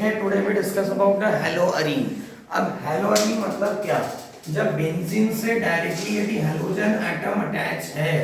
है today we discuss about the haloarene. अब haloarene मतलब क्या? जब बेंजीन से डायरेक्टली यदि हेलोजन एटम अटैच है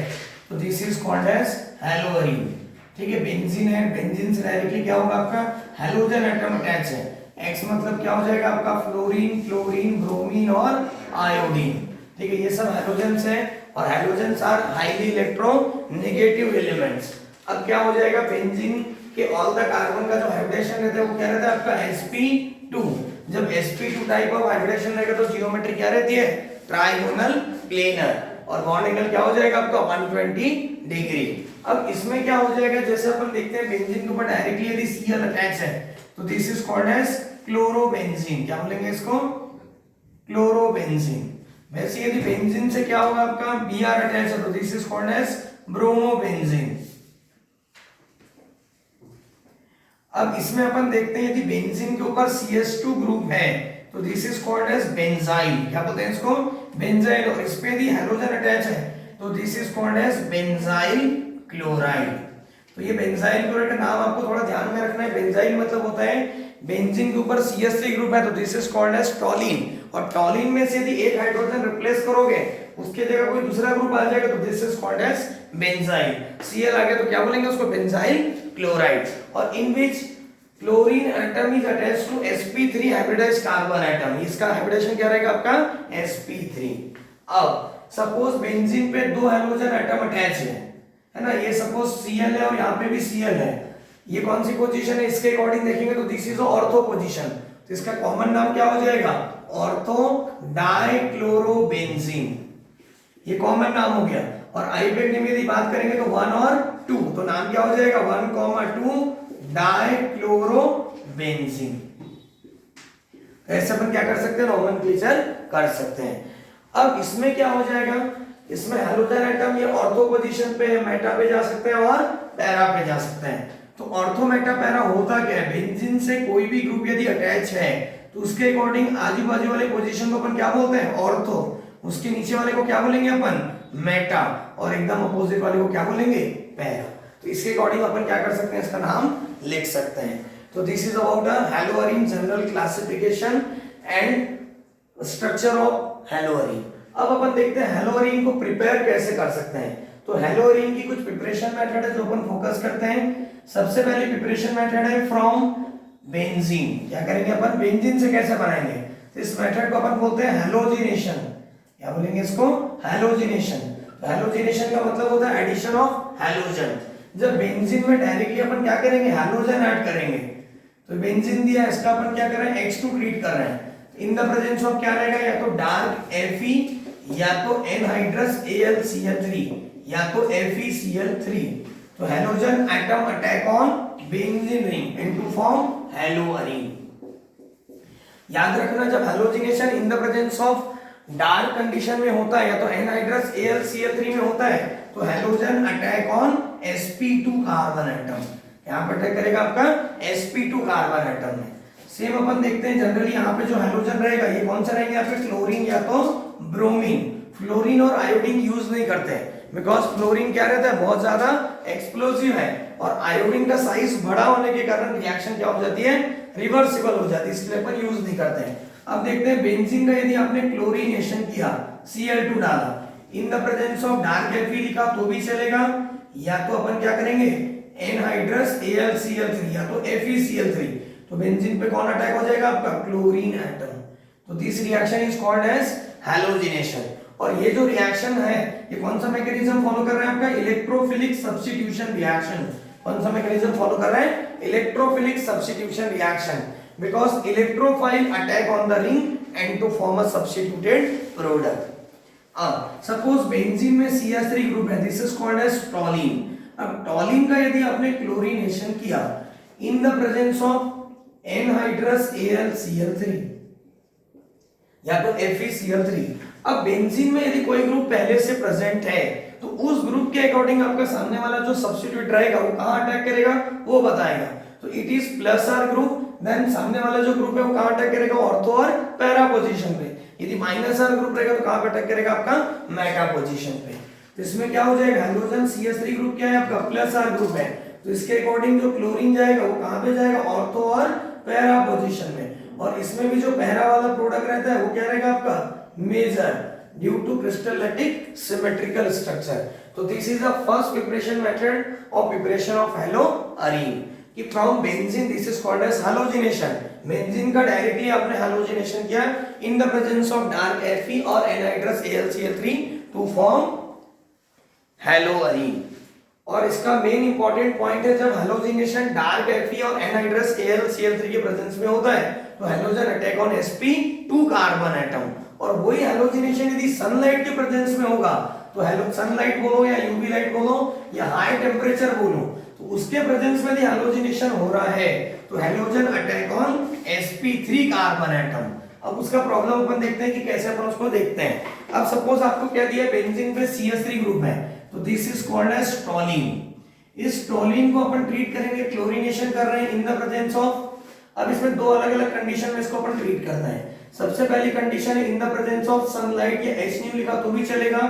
तो दिस इज कॉल्ड एज हेलोअरीन। ठीक है, बेंजीन है, बेंजीन से डायरेक्टली क्या होगा आपका हेलोजन एटम अटैच है। एक्स मतलब क्या हो जाएगा आपका फ्लोरीन, क्लोरीन, ब्रोमीन और आयोडीन। ठीक है, ये सब हेलोजेंस है और halogens are highly electronegative elements. अब क्या हो जाएगा, बेंजीन के ऑल द कार्बन का जो हाइब्रिडेशन रहता है वो क्या रहता है आपका sp2। जब sp2 टाइप ऑफ हाइब्रिडेशन रहेगा तो जियोमेट्री क्या रहती है, ट्राइगोनल प्लेनर, और बॉन्ड एंगल क्या हो जाएगा आपका 120 डिग्री। अब इसमें क्या हो जाएगा, जैसे अपन देखते हैं बेंजीन के ऊपर डायरेक्टली यदि Cl अटैच है तो this is called as chlorobenzene. क्या बोलेंगे इसको, क्लोरोबेंजीन। वैसे यदि बेंजीन से क्या होगा आपका Br अटैच है तो this is called as bromobenzene. अब इसमें अपन देखते हैं यदि बेंजीन के ऊपर CH2 ग्रुप है तो this is called as benzyl. क्या बोलते हैं इसको, बेंजाइल। और इस पे यदि हेलोजन अटैच है तो this is called as benzyl chloride. तो ये बेंजाइल क्लोराइड का नाम आपको थोड़ा ध्यान में रखना है। बेंजाइल मतलब होता है बेंजीन के ऊपर CH3 ग्रुप है तो this is called as toluene, और टॉलिन में से यदि एक हाइड्रोजन रिप्लेस करोगे उसके जगह कोई दूसरा ग्रुप आ जाएगा तो this is called as benzyl. Cl आ गया तो क्या बोलेंगे उसको, बेंजाइल क्लोराइड। और in which chlorine atom is attached to sp3 hybridized carbon atom. इसका हाइब्रिडेशन क्या रहेगा आपका sp3। अब सपोज बेंजीन पे दो हाइड्रोजन एटम अटैच है ना, ये सपोज Cl है और यहाँ पे भी Cl है। ये कौन सी पोजीशन है, इसके अकॉर्डिंग देखेंगे तो दिस इज ऑर्थो पोजीशन। तो इसका कॉमन नाम क्या हो जाएगा, ऑर्थो डाइक्लोरोबेंजीन। ये कॉमन नाम हो गया। और आइपेक्ट में यदि बात करेंगे तो 1 और 2, तो नाम क्या हो जाएगा 1,2 डाइक्लोरोबेंजीन। ऐसे अपन क्या कर सकते हैं, नोमेनक्लेचर कर सकते हैं। अब इसमें क्या हो जाएगा, इसमें हेलोजन एटम ये ऑर्थो पोजीशन पे है, मेटा पे जा सकते हैं और पैरा पे जा सकते हैं। तो ऑर्थो मेटा पैरा होता क्या है, बेंजीन से कोई भी ग्रुप यदि अटैच है तो उसके अकॉर्डिंग आजू बाजू वाले पोजीशन को अपन क्या बोलते हैं, ऑर्थो। उसके नीचे वाले को क्या बोलेंगे अपन, मेटा, और एकदम अपोजिट वाले को क्या बोलेंगे, पैरा। तो इसके अकॉर्डिंग अपन क्या कर सकते हैं, इसका नाम लिख सकते हैं। तो this is about the haloarene general classification and structure of haloarene. अब अपन देखते हैं हेलोअरीन को प्रिपेयर कैसे कर सकते हैं। तो हेलोअरीन की कुछ प्रिपरेशन मेथड है जो अपन फोकस करते हैं। सबसे पहले प्रिपरेशन मेथड है फ्रॉम बेंजीन। क्या करेंगे अपन, बेंजीन से कैसे बनाएंगे, तो इस मेथड को अपन बोलते हैं हेलोजिनेशन। क्या बोलेंगे इसको, हेलोजिनेशन। हेलोजिनेशन का मतलब होता है एडिशन ऑफ हेलोजन। जब बेंजीन में डायरेक्टली अपन क्या करेंगे, हेलोजन ऐड करेंगे। तो बेंजीन दिया, इसका अपन क्या कर रहे हैं, H2 ट्रीट कर रहे हैं। इन द प्रेजेंस ऑफ क्या रहेगा, या तो डार्क Fe, या तो एनहाइड्रस AlCl3, या तो FeCl3। तो halogen atom attack on benzene ring and to form haloarene. याद रखना, जब halogenation in the presence of dark condition में होता है या तो एनहाइड्रस AlCl3 में होता है तो halogen attack on sp2 carbon atom. यहां पर अटैक करेगा आपका sp2 कार्बन एटम में। सेम अपन देखते हैं जनरली यहाँ पे जो हेलोजन रहेगा ये कौन सा रहेंगे, यहाँ पे क्लोरीन या तो ब्रोमीन। फ्लोरीन और आयोडीन यूज नहीं करते हैं बिकॉज फ्लोरीन क्या रहता है, बहुत ज्यादा एक्सप्लोसिव है, और आयोडीन का साइज बड़ा होने के कारण रिएक्शन क्या हो जाती है, रिवर्सिबल हो जाती है, इसलिए अपन यूज नहीं करते हैं। अब देखते हैं बेंजीन का यदि आपने क्लोरीनेशन किया, Cl2 डाला, इन the presence of dark Fe लिखा तो भी चलेगा, या तो अपन क्या करेंगे एनहाइड्रस AlCl3 या तो FeCl3। तो बेंजीन पे कौन अटैक हो जाएगा आपका, क्लोरीन एटम। तो this reaction is called as halogenation. और ये जो रिएक्शन है ये कौन सा मैकेनिज्म फॉलो कर रहा है आपका, इलेक्ट्रोफिलिक सब्स्टिट्यूशन रिएक्शन। कौन सा मैकेनिज्म फॉलो कर रहा है, electrophilic substitution reaction, because electrophile attack on the ring and to form a substituted product. Suppose benzene में CH3 ग्रुप है, this is called as toluene. अब टॉलिन का यदि आपने क्लोरीनेशन किया in the presence of anhydrous AlCl3 या तो FeCl3। अब बेंजीन में यदि कोई ग्रुप पहले से प्रेजेंट है तो उस ग्रुप के अकॉर्डिंग आपका सामने वाला जो सब्स्टिट्यूट रहेगा वो कहां अटैक करेगा वो बताएगा। तो it is plus R group, then सामने वाला जो ग्रुप है वो कहां अटैक करेगा, ऑर्थो और पैरा पोजीशन पे। यदि माइनस आर ग्रुप रहेगा तो कहां पे अटैक करेगा आपका, मेटा पोजीशन पे। तो इसमें क्या हो जाएगा, हेलोजन CH3 ग्रुप क्या है आपका, प्लस आर ग्रुप है, तो इसके अकॉर्डिंग जो क्लोरीन जाएगा वो कहां पे जाएगा, ऑर्थो और पैरा पोजीशन में, और इसमें भी जो पैरा वाला प्रोडक्ट रहता है वो क्या रहेगा आपका major, due to crystal lattice symmetrical structure. तो this is the first preparation method of preparation of haloarene कि from benzene this is called as halogenation. Benzene का डायरेक्टली आपने हैलोजिनेशन किया in the presence of dark Fe और anhydrous AlCl3 to form haloarene. और इसका main important point है जब halogenation dark Fe और एनहाइड्रस AlCl3 के प्रेजेंस में होता है तो halogen attack on sp2 carbon atom, और वही हैलोजिनेशन यदि सनलाइट के प्रेजेंस में होगा तो हेलो सनलाइट बोलो या यूवी लाइट बोलो या हाई टेम्परेचर बोलो, तो उसके प्रेजेंस में यदि हैलोजिनेशन हो रहा है तो halogen attack on sp3 carbon atom. अब उसका प्रॉब्लम अपन देखते हैं कि कैसे अपन उसको देखते हैं। अब सपोज आपको क्या दिया, बेंजीन पे CH3 ग्रुप है तो this is called as toluene. इस टॉलिन को अपन ट्रीट करेंगे, क्लोरीनेशन कर रहे हैं इन द प्रेजेंस ऑफ, अब इसमें दो अलग अलग कंडीशन में इसको अपन ट्रीट करना है। सबसे पहली कंडीशन है इन द प्रेजेंस ऑफ सनलाइट, या H लिखा तो भी चलेगा,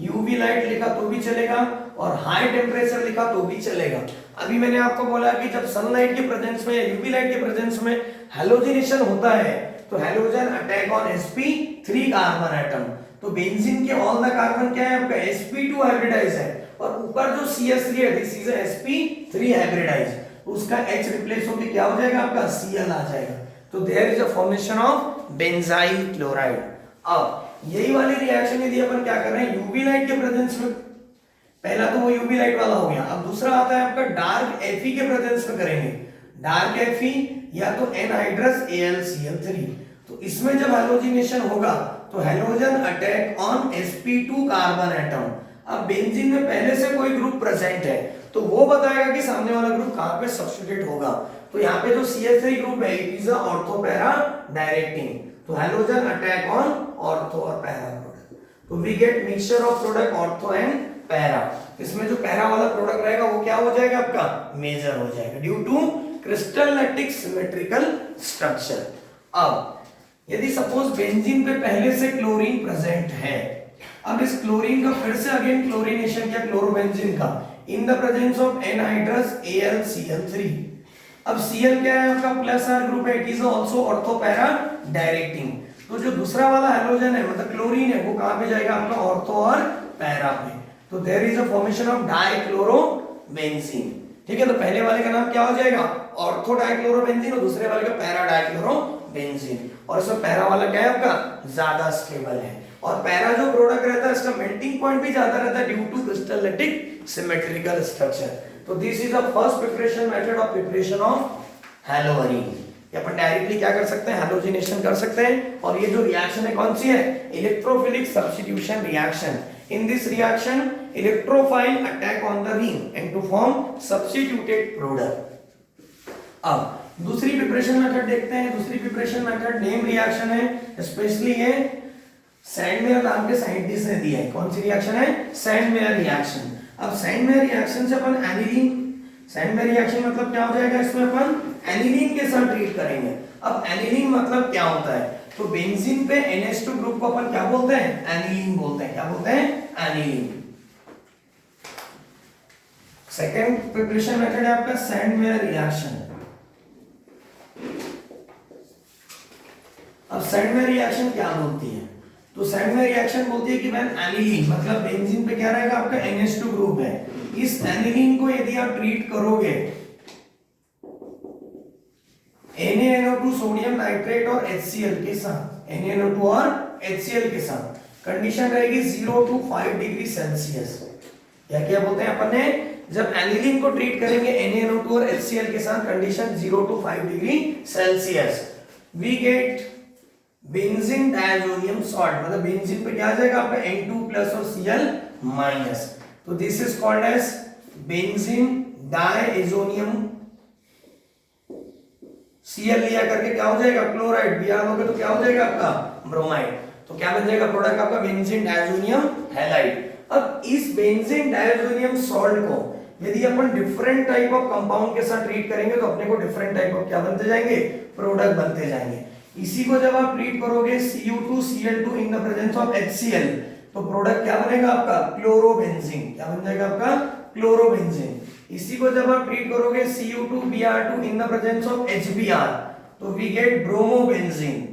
यूवी लाइट लिखा तो भी चलेगा, और हाई टेम्परेचर लिखा तो भी चलेगा। अभी मैंने आपको बोला कि जब सनलाइट के प्रेजेंस में या यूवी लाइट के प्रेजेंस में हैलोजिनेशन होता है तो halogen attack on sp3 carbon atom. तो बेंजीन के ऑल द कार्बन क्या है आपका sp2 हाइब्रिडाइज है, और ऊपर जो CH3 है दिस इज sp3 हाइब्रिडाइज, उसका H रिप्लेस होकर क्या हो जाएगा आपका Cl आ जाएगा। तो there is a formation of benzyl chloride. अब यही वाली रिएक्शन यदि अपन क्या कर रहे हैं यूवी लाइट के प्रेजेंस में, पहला तो वो यूवी लाइट वाला हो गया, अब दूसरा आता है आपका डार्क Fe के प्रेजेंस में करेंगे। डार्क Fe या तो एनहाइड्रस AlCl3, तो इसमें जब हैलोजिनेशन होगा तो halogen attack on sp2 carbon atom. अब बेंजीन में पहले से कोई ग्रुप प्रेजेंट है तो वो बताएगा कि सामने वाला ग्रुप कहां पे सब्स्टिट्यूट होगा। तो यहाँ पे जो CH3 ग्रुप है it is ortho para directing, तो हैलोजन अटैक ऑन ऑर्थो और पैरा प्रोडक्ट, तो we get mixture of product ortho and para. इसमें जो पैरा वाला प्रोडक्ट रहेगा वो क्या हो जाएगा आपका मेजर हो जाएगा due to crystal lattice symmetrical structure. अब यदि सपोज बेंजीन पे पहले से क्लोरीन प्रेजेंट है, अब इस क्लोरीन का फिर से अगेन क्लोरीनेशन किया क्लोरोबेंजीन का इन the presence of anhydrous AlCl3। अब Cl क्या है आपका प्लस R ग्रुप है, it is also ortho para directing. तो जो दूसरा वाला हैलोजन है मतलब क्लोरीन है वो कहां पे जाएगा आपका ऑर्थो और पैरा पे। तो there is a formation of dichlorobenzene. ठीक है, तो पहले वाले का नाम क्या हो जाएगा ऑर्थो डाइक्लोरोबेंजीन और दूसरे वाले का पैरा डाइक्लोरोबेंजीन। और इसमें पैरा वाला क्या है आपका ज्यादा स्टेबल है, और पैरा जो प्रोडक्ट रहता है इसका मेल्टिंग पॉइंट भी ज्यादा रहता है due to crystal lattice symmetrical structure. तो this is the first preparation method of preparation of haloarene. ये अपन डायरेक्टली क्या कर सकते हैं हैलोजिनेशन कर सकते हैं, और ये जो रिएक्शन है कौन सी है electrophilic substitution reaction. In this reaction electrophile attack on the ring and to form substituted product. अब दूसरी प्रिपरेशन मेथड देखते हैं। दूसरी प्रिपरेशन मेथड नेम रिएक्शन है, स्पेशली ये सैंडमेयर नाम के साइंटिस्ट ने दिया है। कौन सी रिएक्शन है सैंडमेयर रिएक्शन। अब सैंडमेयर रिएक्शन से अपन एनिलीन, सैंडमेयर रिएक्शन मतलब क्या हो जाएगा इसमें अपन एनिलीन के साथ ट्रीट करेंगे। अब एनिलीन मतलब क्या होता है, तो बेंजीन पे NH2 ग्रुप को अपन क्या बोलते हैं एनिलीन बोलते हैं। क्या बोलते हैं एनिलीन। सेकेंड प्रिपरेशन मेथड है आपका सैंडमेयर रिएक्शन। अब सैंडमेयर रिएक्शन क्या बोलती है, तो सैंडमेयर रिएक्शन बोलती है कि व्हेन एनिलीन मतलब बेंजीन पे क्या रहेगा आपका NH2 ग्रुप है, इस एनिलीन को यदि आप ट्रीट करोगे NaNO2 सोडियम नाइट्रेट और HCl के साथ, NaNO2 और HCl के साथ, कंडीशन रहेगी 0 to 5 डिग्री सेल्सियस। या क्या बोलते हैं अपन ने जब एनिलीन को ट्रीट करेंगे NaNO2 और HCl के साथ condition 0 to 5 degree Celsius, we get benzene diazonium salt. मतलब बेंजीन पे क्या आ जाएगा आपका N2+ और Cl-। तो this is called as benzene diazonium. Cl लिया करके क्या हो जाएगा क्लोराइड, Br लोगे तो क्या हो जाएगा आपका ब्रोमाइड। तो क्या बन जाएगा प्रोडक्ट आपका बेंजीन डायजोनियम हैलाइड। अब इस बेंजीन डायजोनियम सॉल्ट को यदि अपन डिफरेंट टाइप ऑफ कंपाउंड के साथ ट्रीट करेंगे तो अपने को डिफरेंट टाइप ऑफ क्या बनते जाएंगे प्रोडक्ट बनते जाएंगे। इसी को जब आप ट्रीट करोगे Cu2Cl2 in the presence of HCl तो प्रोडक्ट क्या बनेगा आपका क्लोरोबेंजीन। क्या बन जाएगा आपका क्लोरोबेंजीन। इसी को जब आप ट्रीट करोगे Cu2Br2 in the presence of HBr तो वी गेट ब्रोमोबेंजीन।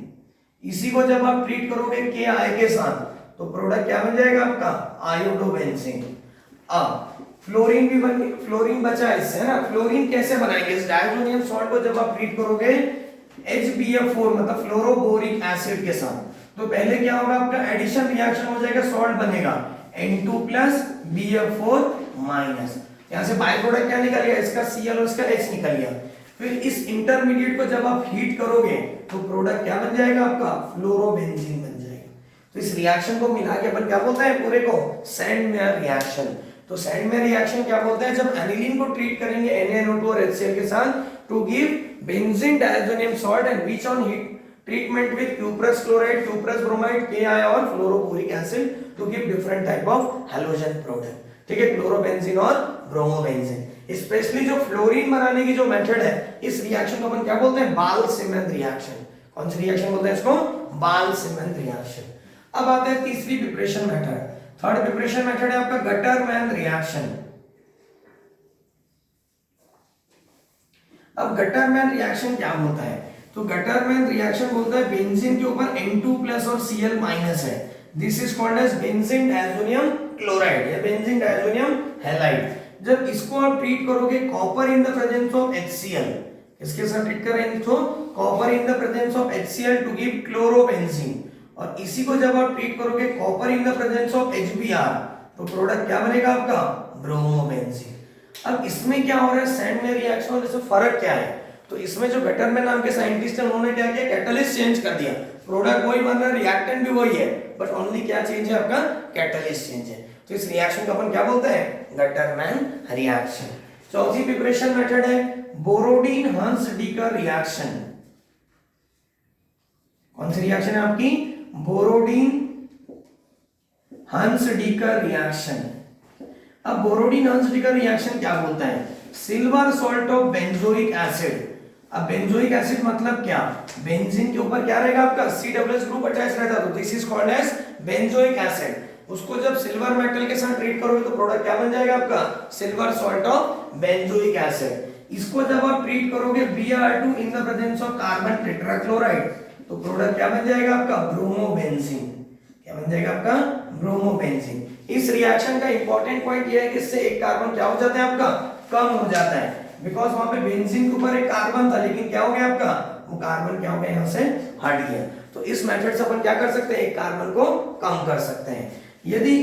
इसी को जब आप ट्रीट करोगे KI के साथ तो प्रोडक्ट क्या बन जाएगा आपका आयोडोबेंजीन। अब फ्लोरीन भी फ्लोरीन बचा इससे, है ना। फ्लोरीन कैसे बनाएंगे, इस डायजोनियम सॉल्ट को जब आप ट्रीट करोगे HBF4 मतलब फ्लोरोबोरिक एसिड के साथ, तो पहले क्या होगा आपका एडिशन रिएक्शन हो जाएगा, सॉल्ट बनेगा N2 प्लस BF4 माइनस, यहां से बाय प्रोडक्ट क्या निकल गया, इसका Cl और इसका H निकल गया। फिर इस इंटरमीडिएट को जब आप हीट करोगे तो प्रोडक्ट क्या बन जाएगा आपका फ्लोरोबेंजीन बन जाएगा। तो इस रिएक्शन को मिला के अपन क्या बोलते हैं पूरे को सैंडमेयर रिएक्शन। तो सैंडमेयर रिएक्शन क्या बोलते हैं, जब एनिलीन को ट्रीट करेंगे NaNO2 और HCl के साथ to give benzene diazonium salt and which on heat treatment with cuprous chloride, cuprous bromide, KI और fluoroboric acid to give different type of halogen product। ठीक है, क्लोरोबेंजीन और ब्रोमोबेंजीन। स्पेशली जो fluorine बनाने की जो मेथड है, इस रिएक्शन को अपन क्या बोलते हैं, बाल-सिमन रिएक्शन। कौन सी रिएक्शन बोलते हैं इसको, बाल-सिमन रिएक्शन। अब आते हैं तीसरी preparation method. Third preparation method है आपका गटरमैन रिएक्शन। अब गटरमैन रिएक्शन क्या होता है, तो गटरमैन रिएक्शन बोलता है बेंजीन के ऊपर N2 प्लस और Cl माइनस है, this is called as benzene diazonium chloride या बेंजीन डायजोनियम हैलाइड। जब इसको आप ट्रीट करोगे copper in the presence of HCl, इसके साथ ट्रीट करेंगे तो copper in the presence of HCl to give chlorobenzene, और इसी को जब आप ट्रीट करोगे copper in the presence of HBr तो प्रोडक्ट क्या बनेगा आपका ब्रोमोबेंजीन। अब इसमें क्या हो रहा है, सैंडमेयर रिएक्शन और इसमें फर्क क्या है, तो इसमें जो गटरमैन नाम के साइंटिस्ट हैं उन्होंने क्या किया, कैटलिस्ट चेंज कर दिया, प्रोडक्ट वही बन रहा है, रिएक्टेंट भी वही है, बट ओनली क्या चेंज है आपका, कैटलिस्ट चेंज है। तो इस रिएक्शन को अपन क्या बोलते हैं, गटरमैन रिएक्शन। चौथी प्रिपरेशन मेथड है बोरोडीन हंस-डीकर रिएक्शन। कौन सी रिएक्शन है आपकी, बोरोडीन हंस-डीकर रिएक्शन। अब बोरोडीन हंस-डीकर रिएक्शन क्या बोलता है, silver salt of benzoic acid. अब बेंजोइक एसिड मतलब क्या, बेंजीन के ऊपर क्या रहेगा आपका COOH ग्रुप अटैच रहता है, तो this is called as benzoic acid. उसको जब सिल्वर मेटल के साथ ट्रीट करोगे तो प्रोडक्ट क्या बन जाएगा आपका silver salt of benzoic acid. इसको जब आप ट्रीट करोगे Br2 in the presence of carbon tetrachloride तो प्रोडक्ट क्या बन जाएगा आपका ब्रोमोबेंजीन। क्या बन जाएगा आपका ब्रोमोबेंजीन। इस रिएक्शन का इंपॉर्टेंट पॉइंट यह है कि इससे एक कार्बन क्या हो जाता है आपका कम हो जाता है, बिकॉज वहां पे बेंजीन के ऊपर एक कार्बन था लेकिन क्या हो गया आपका वो कार्बन क्या हो गया यहां से हट गया। तो इस मेथड से अपन क्या कर सकते हैं, एक कार्बन को कम कर सकते हैं। यदि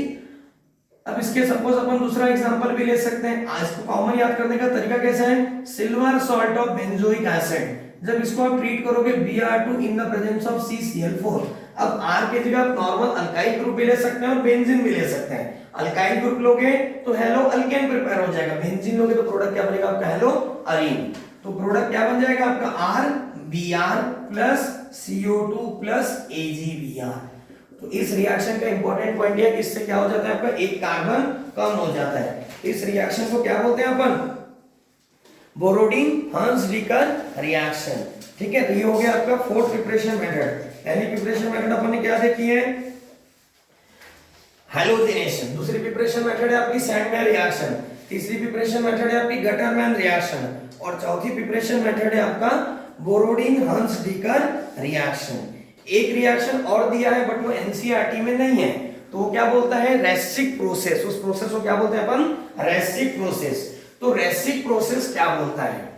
अब इसके सपोज अपन दूसरा एग्जांपल भी ले सकते हैं, इसको कॉमन याद करने का तरीका कैसा है, silver salt of benzoic acid. जब इसको आप ट्रीट करोगे Br2 in the presence of CCl4, अब R के जगह आप नॉर्मल अल्काइल ग्रुप भी ले सकते हैं और बेंजीन भी ले सकते हैं। अल्काइल ग्रुप लोगे तो हेलो अल्केन प्रिपेयर हो जाएगा, बेंजीन लोगे तो प्रोडक्ट क्या बनेगा आपका हेलो अरीन। तो प्रोडक्ट क्या बन जाएगा आपका RBr plus CO2 plus AgBr। तो इस रिएक्शन का इंपॉर्टेंट पॉइंट है कि इससे क्या हो जाता है आपका एक कार्बन कम हो जाता है। इस रिएक्शन को क्या बोलते हैं अपन, बोरोडीन हंस-डीकर रिएक्शन। ठीक है, तो ये हो गया आपका फोर्थ प्रिपरेशन मेथड। पहली प्रिपरेशन मेथड अपन ने क्या देखी है, हैलोजिनेशन। दूसरी प्रिपरेशन मेथड है आपकी सैंडमेयर रिएक्शन। तीसरी प्रिपरेशन मेथड है आपकी गटरमैन रिएक्शन और चौथी प्रिपरेशन मेथड है आपका बोरोडीन हंस-डीकर रिएक्शन। एक रिएक्शन और दिया है बट वो एनसीईआरटी में नहीं है, तो वो क्या बोलता है रेस्टिक प्रोसेस। उस प्रोसेस को क्या बोलते हैं अपन रेस्टिक प्रोसेस। तो रेस्टिक प्रोसेस क्या बोलता है,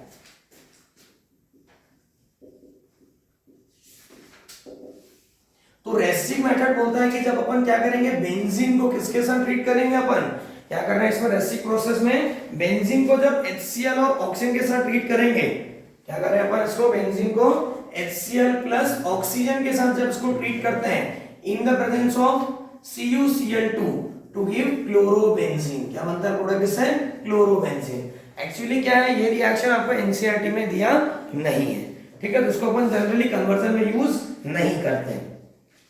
तो रेस्टिक मेथड बोलता है कि जब अपन क्या करेंगे बेंजीन को किसके साथ ट्रीट करेंगे, अपन क्या करना है इसमें रेस्टिक प्रोसेस में बेंजीन को जब HCl और ऑक्सीजन के साथ ट्रीट करेंगे, क्या कर रहे हैं अपन इसको बेंजीन को HCl प्लस ऑक्सीजन के साथ जब इसको ट्रीट करते हैं in the presence of CuCl2 to give chlorobenzene. क्या बनता है प्रोडक्ट इससे क्लोरोबेंजीन। एक्चुअली क्या है ये रिएक्शन आपको एनसीईआरटी में दिया नहीं है, ठीक है, तो इसको अपन जनरली कन्वर्जन में यूज नहीं करते हैं।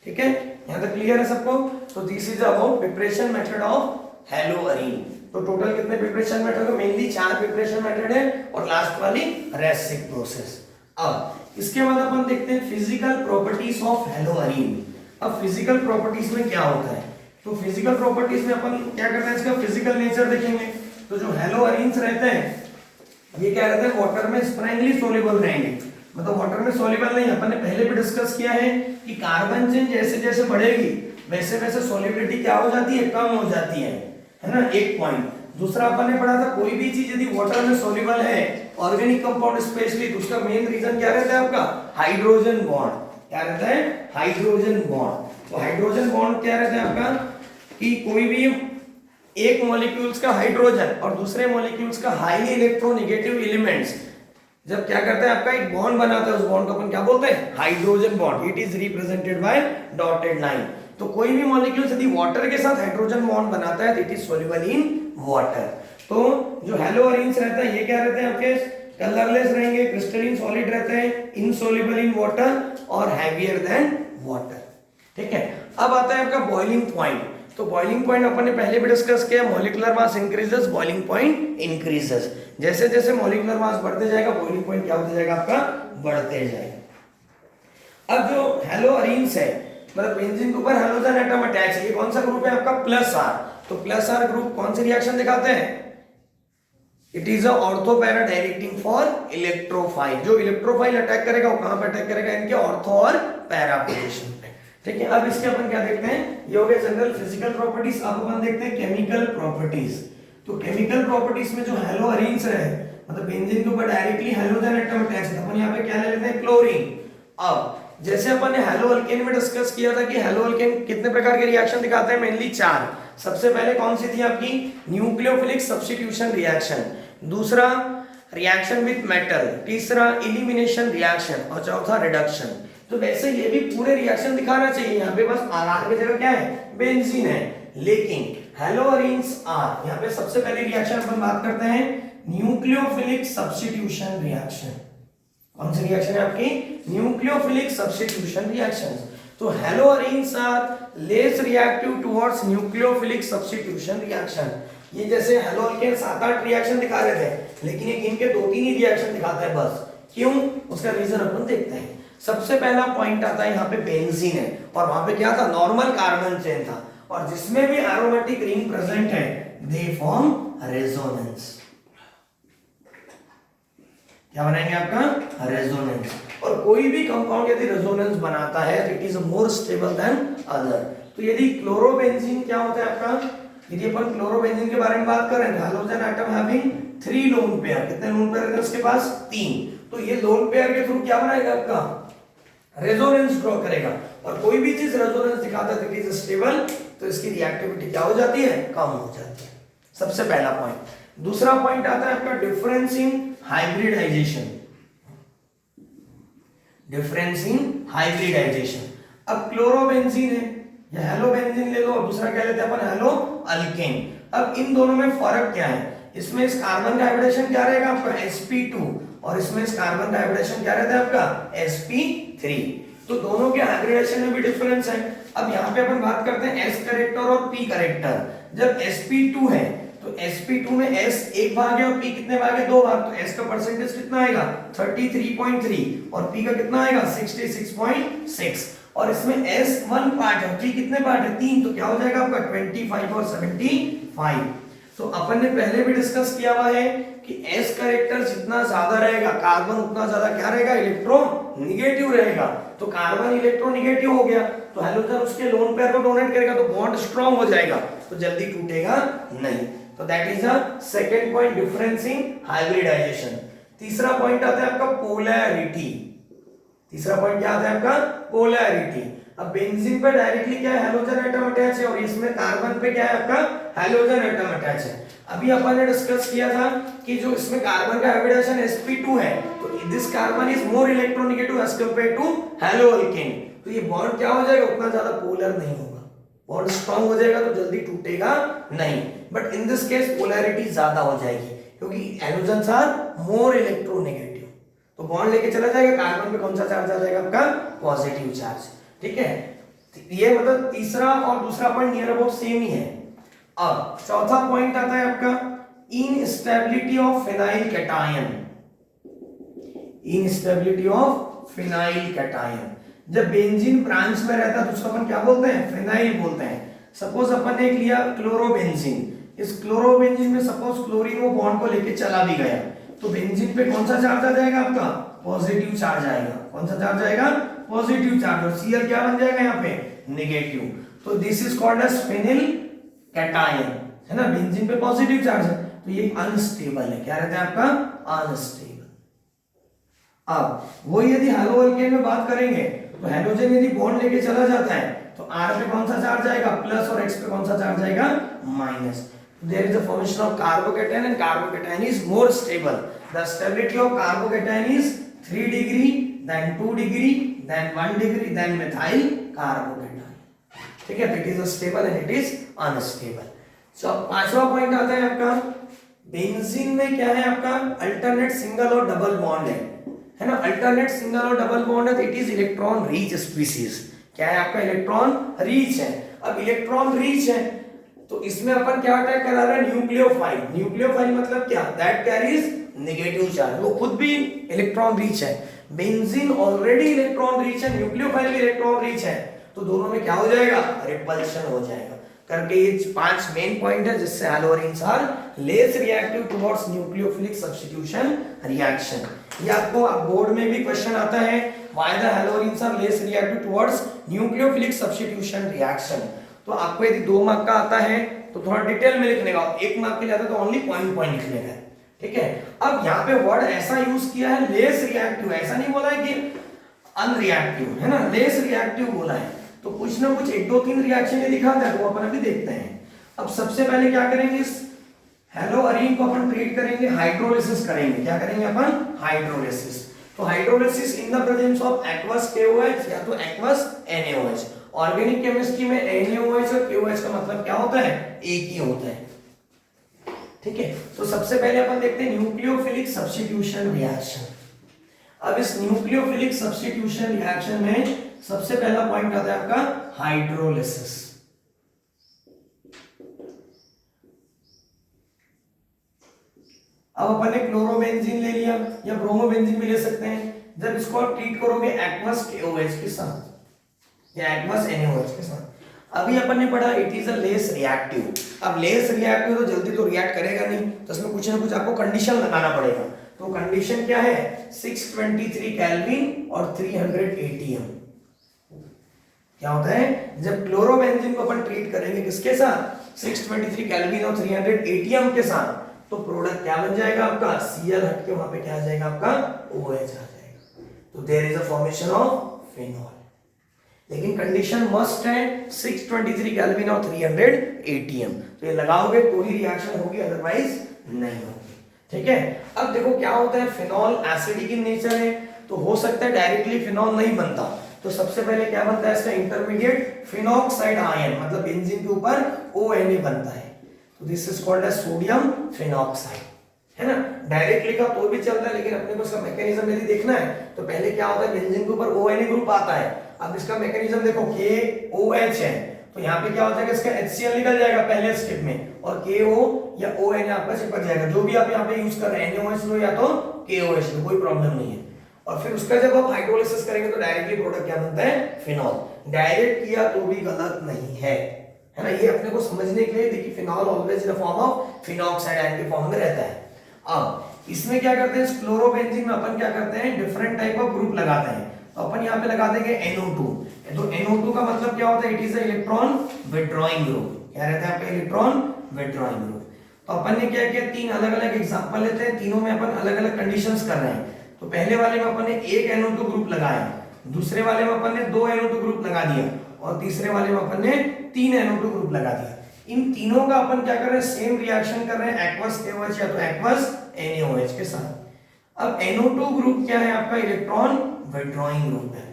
ठीक है, यहां तक क्लियर है सबको। तो this is about preparation method of haloarene. तो टोटल कितने प्रिपरेशन मेथड है, मेनली 4 प्रिपरेशन मेथड है और लास्ट वाली रेस्टिक प्रोसेस। अब इसके बाद अपन देखते हैं फिजिकल प्रॉपर्टीज ऑफ हेलोअरीन। अब फिजिकल प्रॉपर्टीज में क्या होता है, तो फिजिकल प्रॉपर्टीज में अपन क्या करते हैं इसका फिजिकल नेचर देखेंगे। तो जो हेलोअरीन्स रहते हैं ये क्या रहते हैं वाटर में स्प्रेंगली सोल्यूबल रहेंगे, मतलब वाटर में सॉल्युबल नहीं। अपन ने पहले भी डिस्कस किया है कि कार्बन चेन जैसे जैसे बढ़ेगी वैसे वैसे सॉल्युबिलिटी क्या हो जाती है, कम हो जाती है ना, एक पॉइंट। दूसरा अपन ने पढ़ा था कोई भी चीज यदि वाटर में सॉल्युबल है, ऑर्गेनिक कंपाउंड स्पेशली, तो उसका मेन रीजन क्या रहता है आपका, हाइड्रोजन बॉन्ड। क्या रहता है, हाइड्रोजन बॉन्ड। तो हाइड्रोजन बॉन्ड क्या रहता है आपका कि कोई भी एक मॉलिक्यूल्स का हाइड्रोजन और दूसरे मॉलिक्यूल्स का हाईली इलेक्ट्रोनेगेटिव एलिमेंट्स जब क्या करता है आपका एक बॉन्ड बनाता है, उस बॉन्ड को अपन क्या बोलते हैं, hydrogen bond. It is represented by dotted line. तो कोई भी मॉलिक्यूल यदि वाटर के साथ हाइड्रोजन बॉन्ड बनाता है तो it is soluble in water. तो जो हैलोअरीन्स रहता है ये क्या रहते हैं आपके, कलरलेस रहेंगे, क्रिस्टलिन सॉलिड रहते हैं, इनसॉल्युबल इन वाटर और हैवियर देन वाटर। ठीक है, अब आता है आपका बॉइलिंग पॉइंट। तो बॉइलिंग पॉइंट अपन ने पहले भी डिस्कस किया, molecular mass increases, boiling point increases. जैसे जैसे मॉलिक्यूलर मास बढ़ते जाएगा बॉइलिंग पॉइंट क्या होता जाएगा आपका, बढ़ते जाएगा। अब जो हैलोअरीन्स है, मतलब बेंजीन के ऊपर हैलोजन एटम अटैच है, ये कौन सा ग्रुप है आपका, प्लस आर। तो प्लस आर ग्रुप कौन सी रिएक्शन दिखाते हैं, it is a ortho para directing for electrophile. जो इलेक्ट्रोफाइल अटैक करेगा वो कहां पे अटैक करेगा, इनके ऑर्थो और पैरा पोजीशन पे। ठीक है, अब इसके अपन क्या देखते हैं, ये हो गया जनरल फिजिकल प्रॉपर्टीज। अब अपन देखते हैं केमिकल प्रॉपर्टीज। तो केमिकल प्रॉपर्टीज में जो हैलोअरीन्स है, मतलब बेंजीन के ऊपर डायरेक्टली हैलोजन एटम अटैच है, अपन यहां पे क्या ले लेते हैं, क्लोरीन। अब जैसे अपन ने हैलो अल्केन में डिस्कस किया था कि हैलो अल्केन कितने प्रकार के रिएक्शन दिखाते हैं, मेनली 4। सबसे पहले कौन सी थी आपकी, न्यूक्लियोफिलिक सब्स्टिट्यूशन रिएक्शन, दूसरा रिएक्शन विद मेटल, तीसरा एलिमिनेशन रिएक्शन और चौथा रिडक्शन। तो वैसे ये भी पूरे रिएक्शन दिखाना चाहिए, यहाँ पे बस आर की जगह क्या है, बेंजीन है। लेकिन हैलोअरीन्स आर, यहाँ पे सबसे पहले रिएक्शन अपन बात करते हैं न्यूक्लियोफिलिक सब्स्टिट्यूशन रिएक्शन। कौन सी रिएक्शन है आपकी, न्यूक्लियोफिलिक सब्स्टिट्यूशन रिएक्शन। तो haloarenes are less reactive towards nucleophilic substitution reaction. ये जैसे हैलो अल्केन 7-8 रिएक्शन दिखा रहे थे, लेकिन ये इनके 2-3 ही रिएक्शन दिखाता है बस। क्यों, उसका रीजन अपन देखते हैं। सबसे पहला पॉइंट आता है यहाँ पे बेंजीन है, और वहां पे क्या था, नॉर्मल कार्बन चेन था, और जिसमें भी एरोमेटिक रिंग प्रेजेंट है दे फॉर्म रेजोनेंस। क्या बनाएंगे आपका, रेजोनेंस। और कोई भी कंपाउंड यदि रेजोनेंस बनाता है तो it is more stable then other. तो यदि क्लोरोबेंजीन क्या होता है आपका, यदि अपन क्लोरोबेंजीन के बारे में बात करें, hydrogen atom having 3 lone pair, कितने लोन पेयर है उसके पास, 3। तो ये लोन पेयर के थ्रू क्या बनाएगा आपका, रेजोनेंस ड्रॉ करेगा। और कोई भी चीज रेजोनेंस दिखाता है तो इट इज स्टेबल, तो इसकी रिएक्टिविटी क्या हो जाती है, कम हो जाती है। सबसे पहला पॉइंट। दूसरा पॉइंट आता है आपका difference in hybridisation. Difference in hybridisation. अब क्लोरोबेंजीन है या हेलोबेंजीन ले लो, और दूसरा क्या लेते हैं अपन, हेलो अल्केन। अब इन दोनों में फर्क क्या है, इसमें इस कार्बन का हाइब्रिडेशन क्या रहेगा आपका, sp2, और इसमें इस कार्बन का हाइब्रिडेशन क्या रहता है आपका, sp3। तो दोनों के हाइब्रिडेशन में भी डिफरेंस है। अब यहाँ पे अपन बात करते हैं s करेक्टर और p करेक्टर। जब sp2 है तो sp2 में s एक भाग है और p कितने भाग है, 2 भाग। तो s का परसेंटेज कितना आएगा, 33.3, और p का कितना आएगा, 66.6। और इसमें s1 पार्ट है, p कितने पार्ट है, 3। तो क्या हो जाएगा आपका 25 और 75। तो अपन ने पहले भी डिस्कस किया हुआ है कि s करेक्टर जितना ज्यादा रहेगा कार्बन उतना ज्यादा क्या रहेगा, इलेक्ट्रोनेगेटिव रहेगा। तो कार्बन इलेक्ट्रोनेगेटिव हो गया तो हाइड्रोजन उसके लोन पेयर को डोनेट करेगा तो बॉन्ड स्ट्रांग हो जाएगा, तो जल्दी टूटेगा नहीं। तो that is the second point, difference in hybridisation. तीसरा पॉइंट आता है आपका पोलैरिटी। तीसरा पॉइंट क्या आता है आपका, पोलैरिटी। अब बेंजीन पे डायरेक्टली क्या है, हाइड्रोजन एटम अटैच है, और इसमें कार्बन पे क्या है आपका, हाइड्रोजन एटम अटैच है। अभी अपन ने डिस्कस किया था कि जो इसमें कार्बन का हाइब्रिडेशन sp2 है, तो this carbon is more electronegative as compared to halo alkane. तो ये बॉन्ड क्या हो जाएगा, उतना ज्यादा पोलर नहीं होगा, बॉन्ड स्ट्रांग हो जाएगा तो जल्दी टूटेगा नहीं। But in this case polarity ज्यादा हो जाएगी क्योंकि हाइड्रोजन आर मोर इलेक्ट्रोनेगेटिव, तो बॉन्ड लेके चला जाएगा, कार्बन पे कौन सा चार्ज आ जाएगा आपका, पॉजिटिव चार्ज। ठीक है, ये मतलब तीसरा और दूसरा पॉइंट नियर अबाउट सेम ही है। अब चौथा पॉइंट आता है आपका instability of phenyl cation. Instability of phenyl cation. जब बेंजीन ब्रांच में रहता है तो उसको अपन क्या बोलते हैं, फिनाइल बोलते हैं। सपोज अपन ने लिया क्लोरोबेंजीन, इस क्लोरोबेंजीन में सपोज क्लोरीन वो बॉन्ड को लेके चला भी गया, तो बेंजीन पे कौन सा चार्ज आ जाएगा आपका, पॉजिटिव चार्ज आएगा। कौन सा चार्ज आएगा? Positive charge. और Cl क्या बन जाएगा यहाँ पे? नेगेटिव। तो this is called as phenyl cation, है ना। बेंजीन पे पॉजिटिव चार्ज है तो ये अनस्टेबल है। क्या रहता है आपका? अनस्टेबल। अब वो यदि हेलो अल्केन में बात करेंगे तो हेलोजन यदि बॉन्ड लेके चला जाता है तो R पे कौन सा चार्ज आएगा? प्लस, और X पे कौन सा चार्ज आएगा? Minus. There is a formation of carbocation and carbocation is more stable. The stability of carbocation is 3 degree, then 2 degree, then 1 degree, then methyl carbocation. ठीक है, it is stable and it is unstable. So पांचवा point आता है आपका benzene में क्या है आपका? अल्टरनेट सिंगल और डबल बॉन्ड है ना। अल्टरनेट सिंगल और डबल बॉन्ड है तो it is electron rich species. क्या है आपका? इलेक्ट्रॉन रिच है। अब इलेक्ट्रॉन रिच है तो इसमें अपन क्या अटैक करा रहे हैं? न्यूक्लियोफाइल। न्यूक्लियोफाइल मतलब क्या? That carries negative charge. वो खुद भी इलेक्ट्रॉन रिच है। बेंजीन ऑलरेडी इलेक्ट्रॉन रिच है, न्यूक्लियोफाइल भी इलेक्ट्रॉन रिच है, तो दोनों में क्या हो जाएगा? रिपल्शन हो जाएगा। करके ये 5 मेन पॉइंट है जिससे halogens are less reactive towards nucleophilic substitution reaction. ये आपको बोर्ड में भी क्वेश्चन आता है, why the halogens are less reactive towards nucleophilic substitution reaction. तो आपको यदि 2 मार्क का आता है तो थोड़ा डिटेल में लिखने का, 1 मार्क के लिए आता है तो ओनली पॉइंट पॉइंट लिखने का है। ठीक है, अब यहाँ पे वर्ड ऐसा यूज किया है लेस रिएक्टिव, ऐसा नहीं बोला है कि अनरिएक्टिव, है ना, लेस रिएक्टिव बोला है। तो कुछ ना कुछ 1 2 3 रिएक्शन ये दिखाता है तो अपन अभी देखते हैं। अब सबसे पहले क्या करेंगे? इस हेलोअरीन को अपन ट्रीट करेंगे, हाइड्रोलिसिस करेंगे। क्या करेंगे अपन? हाइड्रोलिसिस। तो hydrolysis in the presence of aqueous KOH या तो एक्वस NaOH। ऑर्गेनिक केमिस्ट्री में NaOH और KOH का मतलब क्या होता है? एक ही होता है। ठीक है, तो सबसे पहले अपन देखते हैं न्यूक्लियोफिलिक सब्स्टिट्यूशन रिएक्शन। अब इस न्यूक्लियोफिलिक सब्स्टिट्यूशन रिएक्शन में सबसे पहला पॉइंट आता है आपका हाइड्रोलिसिस। अब अपन ने क्लोरोबेंजीन ले लिया या ब्रोमोबेंजीन भी ले सकते हैं। जब इसको आप ट्रीट करोगे एक्वस KOH के साथ या एक्वस NaOH के साथ, अभी अपन ने पढ़ा it is a less reactive. अब लेस रिएक्टिव तो जल्दी तो रिएक्ट करेगा नहीं, तो इसमें कुछ ना कुछ आपको कंडीशन लगाना पड़ेगा। तो कंडीशन क्या है? 623 केल्विन और 300 ATM। क्या होता है? जब क्लोरोबेंजीन को अपन ट्रीट करेंगे किसके साथ? 623 केल्विन और 300 ATM के साथ, तो प्रोडक्ट क्या बन जाएगा आपका? Cl हट के वहां पे क्या आ जाएगा आपका? OH आ जाएगा। तो there is a formation of phenol. लेकिन कंडीशन मस्ट है 623 केल्विन और 300 ATM। तो ये लगाओगे तो ही रिएक्शन होगी, अदरवाइज नहीं होगी। ठीक है, अब देखो क्या होता है, फिनॉल एसिडिक इन नेचर है तो हो सकता है डायरेक्टली फिनॉल नहीं बनता। तो सबसे पहले क्या बनता है इसका? इंटरमीडिएट फिनॉक्साइड आयन, मतलब बेंजीन के ऊपर ONA बनता है। तो this is called as sodium phenoxide, है ना। डायरेक्टली का तो भी चलता है, लेकिन अपने को इसका मैकेनिज्म यदि देखना है तो पहले क्या होता है? बेंजीन के ऊपर ONA ग्रुप आता है। अब इसका मैकेनिज्म देखो, KOH है तो यहाँ पे क्या होता है कि इसका HCl निकल जाएगा पहले स्टेप में, और KO या ONA आपका चिपक जाएगा। जो भी आप यहाँ पे यूज कर रहे हैं, NaOH लो या तो KOH लो, कोई प्रॉब्लम नहीं है। और फिर उसका जब आप हाइड्रोलिसिस करेंगे तो डायरेक्टली प्रोडक्ट क्या बनता है? फिनॉल। डायरेक्ट किया तो भी गलत नहीं है ना। ये अपने को समझने के लिए देखिए, phenol always in the form of phenoxide ion के फॉर्म में रहता है। अब इसमें क्या करते हैं? इस क्लोरोबेंजीन में अपन क्या करते हैं? डिफरेंट टाइप ऑफ ग्रुप लगाते हैं। तो अपन यहाँ पे लगा देंगे NO2। तो NO2 का मतलब क्या होता है? It is a electron withdrawing group. क्या रहता है आपका? Electron withdrawing group. तो अपन ने क्या किया? 3 अलग अलग एग्जांपल लेते हैं, तीनों में अपन अलग अलग कंडीशंस कर रहे हैं। तो पहले वाले में अपन ने 1 NO2 ग्रुप लगाया, दूसरे वाले में अपन ने 2 NO2 ग्रुप लगा दिया, और तीसरे वाले में अपन ने 3 NO2 ग्रुप लगा दिया। इन तीनों का अपन क्या कर रहे हैं? सेम रिएक्शन कर रहे हैं एक्वस KOH या तो एक्वस NaOH के साथ। अब NO2 ग्रुप क्या है आपका? इलेक्ट्रॉन विथड्रॉइंग ग्रुप है।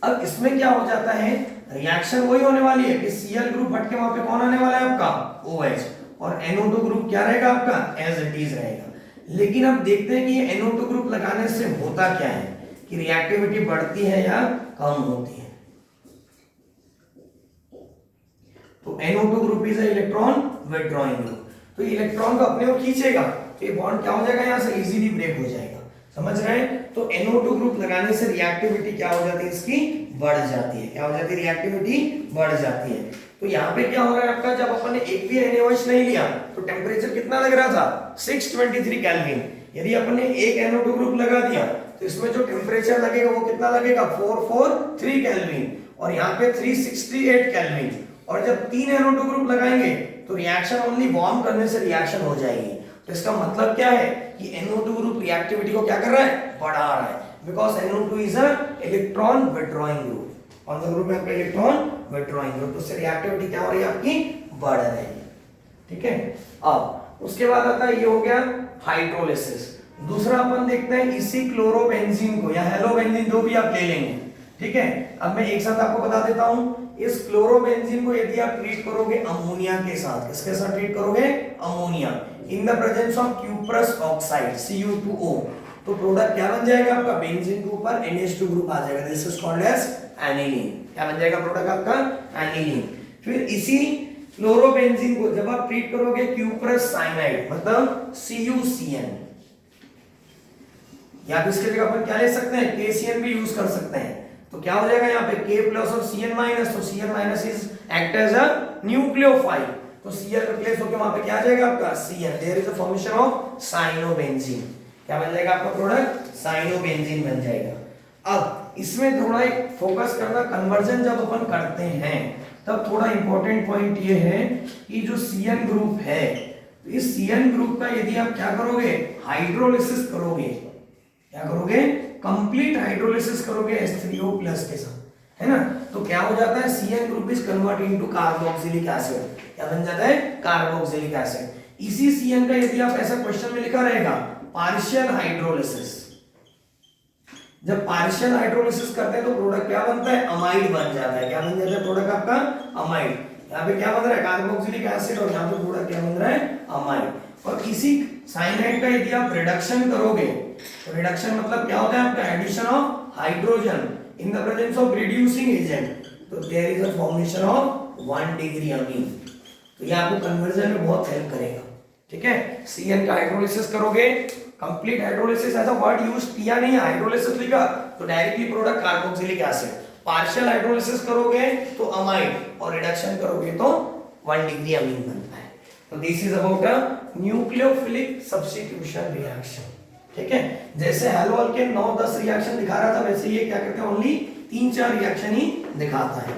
अब इसमें क्या हो जाता है? रिएक्शन वही होने वाली है कि Cl ग्रुप हट के वहां पे कौन आने वाला है आपका? OH, और NO2 ग्रुप क्या रहेगा आपका? एज इट इज रहेगा। लेकिन अब देखते हैं कि ये NO2 ग्रुप लगाने से होता क्या है, कि रिएक्टिविटी बढ़ती है या कम होती है। तो NO2 group is electron withdrawing group. तो इलेक्ट्रॉन को अपने को खींचेगा तो ये बॉन्ड क्या हो जाएगा? यहां से इजीली ब्रेक हो जाएगा। समझ रहे हैं? तो NO2 ग्रुप लगाने से रिएक्टिविटी क्या हो जाती है? इसकी बढ़ जाती है। क्या हो जाती है? रिएक्टिविटी बढ़ जाती है। तो यहाँ पे क्या हो रहा है आपका? जब अपन ने एक भी NaOH नहीं लिया तो टेम्परेचर कितना लग रहा था? 623 केल्विन। यदि अपन ने एक NO2 ग्रुप लगा दिया तो इसमें जो टेम्परेचर लगेगा वो कितना लगेगा 443 केल्विन और यहाँ पे 368 केल्विन। और जब 3 NO2 ग्रुप लगाएंगे तो रिएक्शन ओनली वार्म करने से रिएक्शन हो जाएगी। तो इसका मतलब क्या है कि NO2 ग्रुप रिएक्टिविटी को क्या कर रहा है, बढ़ा रहा है, because NO2 is a electron withdrawing group. कौन सा ग्रुप है आपका, इलेक्ट्रॉन विथड्रॉइंग ग्रुप। तो उससे रिएक्टिविटी क्या हो रही है आपकी, बढ़ रही है। ठीक है, अब उसके बाद आता है, ये हो गया हाइड्रोलिसिस। दूसरा अपन देखते हैं इसी क्लोरोबेंजीन को या हेलोबेंजीन जो भी आप ले लेंगे। ठीक है, अब मैं एक साथ आपको बता देता हूं, इस क्लोरोबेंजीन को यदि आप ट्रीट करोगे अमोनिया के साथ, किसके साथ ट्रीट करोगे, ammonia, in the presence of cuprous oxide Cu2O, तो प्रोडक्ट क्या बन जाएगा आपका, बेंजीन के ऊपर NH2 ग्रुप आ जाएगा, this is called as aniline. क्या बन जाएगा प्रोडक्ट आपका, एनिलीन। फिर इसी क्लोरोबेंजीन को जब आप ट्रीट करोगे क्यूप्रस साइनाइड मतलब CuCN, या फिर इसके जगह अपन क्या ले सकते हैं, KCN भी यूज कर सकते हैं। तो क्या हो जाएगा यहाँ पे K प्लस और Cn माइनस, तो Cn minus is act as a nucleophile, तो Cl रिप्लेस होकर वहां पे क्या आ जाएगा आपका Cn, there is a formation of cyanobenzene. क्या बन जाएगा आपका प्रोडक्ट, साइनोबेंजीन बन जाएगा। अब इसमें थोड़ा एक फोकस करना, कन्वर्जन जब अपन करते हैं तब थोड़ा इंपॉर्टेंट पॉइंट ये है कि जो Cn ग्रुप है, तो इस Cn ग्रुप का यदि आप क्या करोगे, हाइड्रोलिसिस करोगे, क्या करोगे, कंप्लीट हाइड्रोलिसिस करोगे H3O प्लस के साथ, है ना, तो क्या हो जाता है, Cn group is convert into carboxylic acid. क्या बन जाता है, कार्बोक्सिलिक एसिड। इसी Cn का यदि आप ऐसा क्वेश्चन में लिखा रहेगा पार्शियल हाइड्रोलिसिस, जब पार्शियल हाइड्रोलिसिस करते हैं तो प्रोडक्ट क्या बनता है, अमाइड बन जाता है। क्या बन जाता है प्रोडक्ट आपका, अमाइड। यहाँ पे क्या बन रहा है, कार्बोक्सिलिक एसिड, और यहाँ पे प्रोडक्ट क्या बन रहा है, अमाइड। और इसी साइनाइड का यदि आप रिडक्शन करोगे, तो रिडक्शन मतलब क्या होता है आपका, addition of hydrogen in the presence of reducing agent, तो there is a formation of 1 degree amine. तो ये आपको कन्वर्जन में बहुत हेल्प करेगा। ठीक है, Cn का हाइड्रोलिसिस करोगे, कंप्लीट हाइड्रोलिसिस, ऐसा वर्ड यूज किया नहीं है, हाइड्रोलिसिस लिखा तो directly product carboxylic acid. Partial hydrolysis करोगे तो अमाइड, और रिडक्शन करोगे तो 1 डिग्री अमीन बनता है। तो this is about a nucleophilic substitution reaction. ठीक है, जैसे हेलो अल्केन 9-10 रिएक्शन दिखा रहा था, वैसे ये क्या करते हैं, ओनली 3-4 रिएक्शन ही दिखाता है।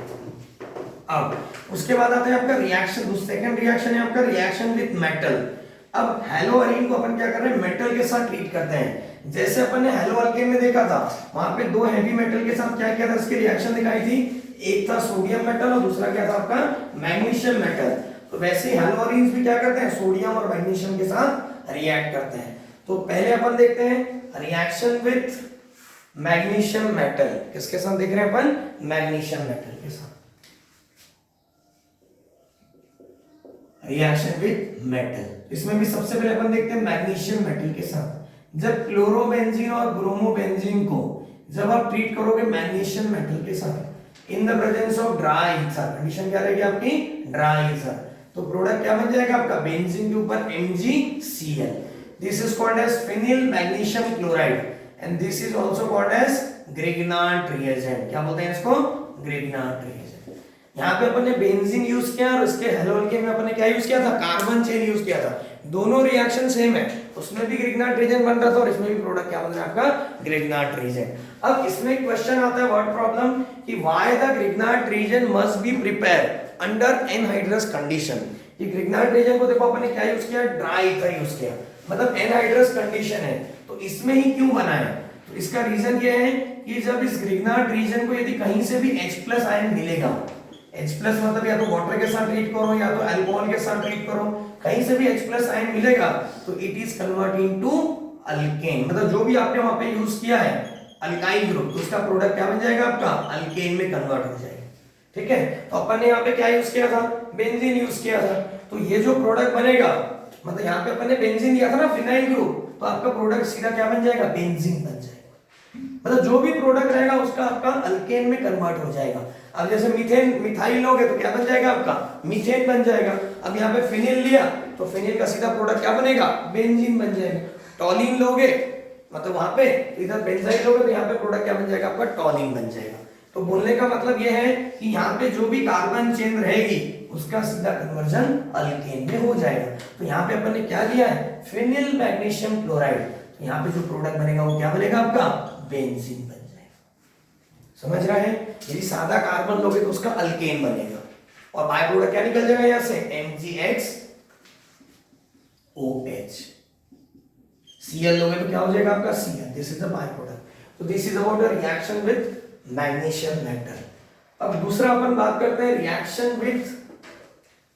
अब उसके बाद आता है आपका रिएक्शन, सेकंड रिएक्शन है आपका रिएक्शन विद मेटल। अब हेलो अरीन को अपन क्या कर रहे हैं, मेटल के साथ ट्रीट करते हैं। जैसे अपन ने हेलो अल्केन में देखा था, वहां पे 2 हैवी मेटल के साथ क्या किया था, इसकी रिएक्शन दिखाई थी, एक था सोडियम मेटल और दूसरा क्या था आपका, मैग्नीशियम मेटल। तो वैसे ही हेलो अरीन्स भी क्या करते हैं, सोडियम और मैग्नीशियम के साथ रिएक्ट करते हैं। तो पहले अपन देखते हैं रिएक्शन विद मैग्नीशियम मेटल, किसके साथ देख रहे हैं अपन, मैग्नीशियम मेटल के साथ, रिएक्शन विद मेटल। इसमें भी सबसे पहले अपन देखते हैं मैग्नीशियम मेटल के साथ। जब क्लोरोबेंजीन और ब्रोमोबेंजीन को जब आप ट्रीट करोगे मैग्नीशियम मेटल के साथ इन the presence of dry ether, condition क्या रहेगी आपकी, ड्राई ईथर, तो प्रोडक्ट क्या बन जाएगा आपका, बेंजीन के ऊपर MgCl। This is called as phenyl magnesium chloride and this is also called as Grignard reagent. क्या बोलते हैं इसको, ग्रिग्नार्ड रिएजेंट। यहाँ पे अपन ने बेंजीन यूज किया और उसके हेलो अल्केन में अपन ने क्या यूज किया था, कार्बन चेन यूज किया था। दोनों रिएक्शन सेम है, उसमें भी ग्रिग्नार्ड रिएजेंट बन रहा था और इसमें भी प्रोडक्ट क्या बन रहा है आपका, ग्रिग्नार्ड रिएजेंट। अब इसमें एक क्वेश्चन आता है, वर्ड प्रॉब्लम, कि why the Grignard reagent must be prepare under anhydrous condition. ये ग्रिग्नार्ड रिएजेंट को देखो अपन ने क्या यूज किया, ड्राई ईथर यूज किया, मतलब एनहाइड्रस कंडीशन है, तो इसमें ही क्यों बना है। तो इसका रीजन ये है कि जब इस ग्रिग्नार्ड रीजन को यदि कहीं से भी H+ आयन मिलेगा, H+ मतलब या तो वाटर के साथ ट्रीट करो या तो अल्कोहल के साथ ट्रीट करो, कहीं से भी H+ आयन मिलेगा तो it is converting to alkane, मतलब जो भी आपने वहां पे यूज किया है अल्काइल ग्रुप, तो उसका प्रोडक्ट क्या बन जाएगा आपका, अल्केन में कन्वर्ट हो जाएगा। ठीक है, तो अपन ने यहाँ पे क्या यूज किया था, बेंजीन यूज किया था, तो ये जो प्रोडक्ट बनेगा, मतलब यहाँ पे अपन ने बेंजीन दिया था ना, फिनाइल ग्रुप, तो आपका प्रोडक्ट सीधा क्या बन जाएगा, बेंजीन बन जाएगा। मतलब जो भी प्रोडक्ट रहेगा उसका आपका अल्केन में कन्वर्ट हो जाएगा। अब जैसे मीथेन, मिथाइल लोगे तो क्या बन जाएगा आपका, मीथेन बन जाएगा। अब यहाँ पे फिनिल लिया तो फिनिल का सीधा प्रोडक्ट क्या बनेगा, बेंजीन बन जाएगा। टॉलिन लोगे मतलब वहां पे इधर बेंजाइल लोगे तो यहाँ पे प्रोडक्ट क्या बन जाएगा आपका, टॉलिन बन जाएगा। तो बोलने का मतलब यह है कि यहाँ पे जो भी कार्बन चेन रहेगी उसका सीधा कन्वर्जन अल्केन में हो जाएगा। तो यहाँ पे अपन ने क्या लिया है, फिनिल मैग्नीशियम क्लोराइड, तो यहाँ पे जो प्रोडक्ट बनेगा वो क्या बनेगा आपका, बेंजीन बन जाएगा। समझ रहे हैं? यदि सादा कार्बन लोगे तो उसका अल्केन बनेगा और बाय प्रोडक्ट क्या निकल जाएगा यहाँ से, MgXOH। Cl लोगे तो क्या हो जाएगा आपका Cl, this is the by product. तो this is about the reaction with magnesium metal. अब दूसरा अपन बात करते हैं रिएक्शन विद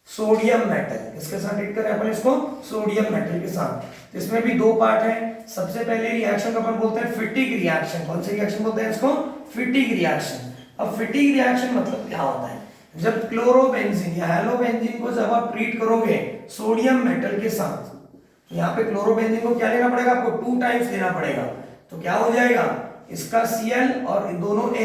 सोडियम मेटल। इसके साथ ट्रीट करें अपन इसको, सोडियम मेटल के साथ। इसमें भी दो पार्ट है। सबसे पहले रिएक्शन को अपन बोलते हैं फिटिक रिएक्शन। कौन सी रिएक्शन बोलते हैं इसको, फिटिक रिएक्शन। अब फिटिक रिएक्शन मतलब क्या होता है, जब क्लोरोबेंजीन या हेलोबेंजीन को जब आप ट्रीट करोगे सोडियम मेटल के साथ, तो यहाँ पे क्लोरोबेंजीन को क्या लेना पड़ेगा आपको, 2 टाइम्स लेना पड़ेगा। तो क्या हो जाएगा, इसका Cl और दोनों Na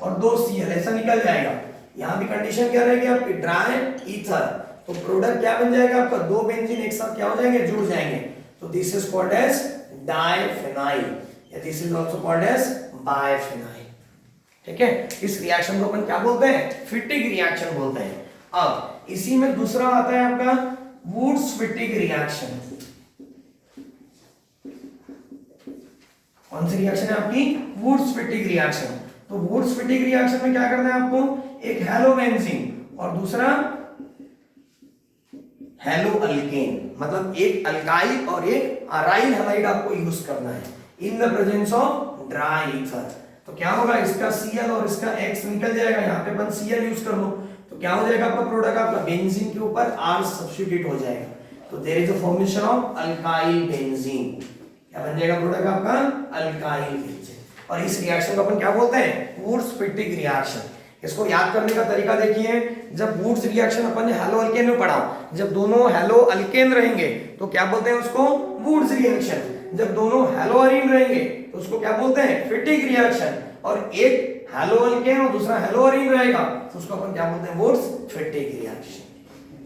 और 2 Cl ऐसा निकल जाएगा। यहाँ भी कंडीशन क्या रहेगी आपकी, ड्राई ईथर। तो प्रोडक्ट क्या बन जाएगा आपका, 2 बेंजीन एक साथ क्या हो जाएंगे, जुड़ जाएंगे। तो this is called as diphenyl या this is also called as biphenyl. ठीक है, इस रिएक्शन को अपन क्या बोलते हैं, फिटिक रिएक्शन बोलते हैं। अब इसी में दूसरा आता है आपका वुड्स फिटिक रिएक्शन। कौन सी रिएक्शन है आपकी, वुड्स फिटिक रिएक्शन। तो वुड्स फिटिक रिएक्शन में क्या करना है आपको, एक हेलोबेंजीन और दूसरा हेलोअल्केन, मतलब एक अल्काइल और एक अराइल हैलाइड आपको यूज करना है इन the presence of dry ether. तो क्या होगा, इसका Cl और इसका X निकल जाएगा, यहाँ पे अपन Cl यूज कर लो तो क्या हो जाएगा आपका प्रोडक्ट, आपका बेंजीन के ऊपर R सब्स्टिट्यूट हो जाएगा। तो there is a formation of alkyl benzene. क्या बन जाएगा प्रोडक्ट आपका, अल्काइल बेंजीन। और इस रिएक्शन को अपन क्या बोलते हैं, वुड्स फिटिक रिएक्शन। इसको याद करने का तरीका देखिए, जब वुड्स रिएक्शन अपन ने हेलो अल्केन में पढ़ा, जब दोनों हेलो अल्केन रहेंगे तो क्या बोलते हैं उसको, वुड्स रिएक्शन। जब दोनों हेलो अरीन रहेंगे तो उसको क्या बोलते हैं, फिटिक रिएक्शन। और एक हेलो अल्केन और दूसरा हेलो अरीन रहेगा तो उसको अपन क्या बोलते हैं, वुड्स फिटिक रिएक्शन।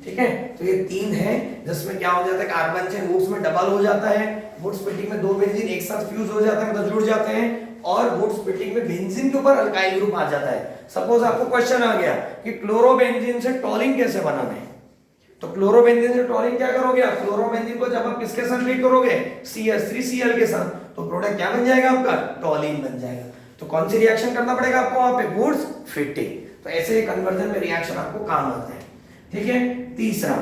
ठीक है, तो ये 3 है जिसमें क्या हो जाता है, कार्बन चेन वुड्स में डबल हो जाता है। वुड्स फिटिक में 2 बेंजीन एक साथ फ्यूज हो जाते हैं, मतलब जुड़ जाते हैं। और वुड्स फिटिक में बेंजीन के ऊपर अल्काइल ग्रुप आ जाता है। सपोज आपको क्वेश्चन आ गया कि क्लोरोबेंजीन से टॉलिन कैसे बनाना है, तो क्लोरोबेंजीन से टॉलिन क्या करोगे आप, क्लोरोबेंजीन को जब आप किसके साथ ट्रीट करोगे, CH3Cl के साथ, तो प्रोडक्ट क्या बन जाएगा आपका, टॉलिन बन जाएगा। तो कौन सी रिएक्शन करना पड़ेगा आपको वहां पे, वुड्स फिटिक। तो ऐसे कन्वर्जन में रिएक्शन आपको काम आता है। ठीक है, तीसरा,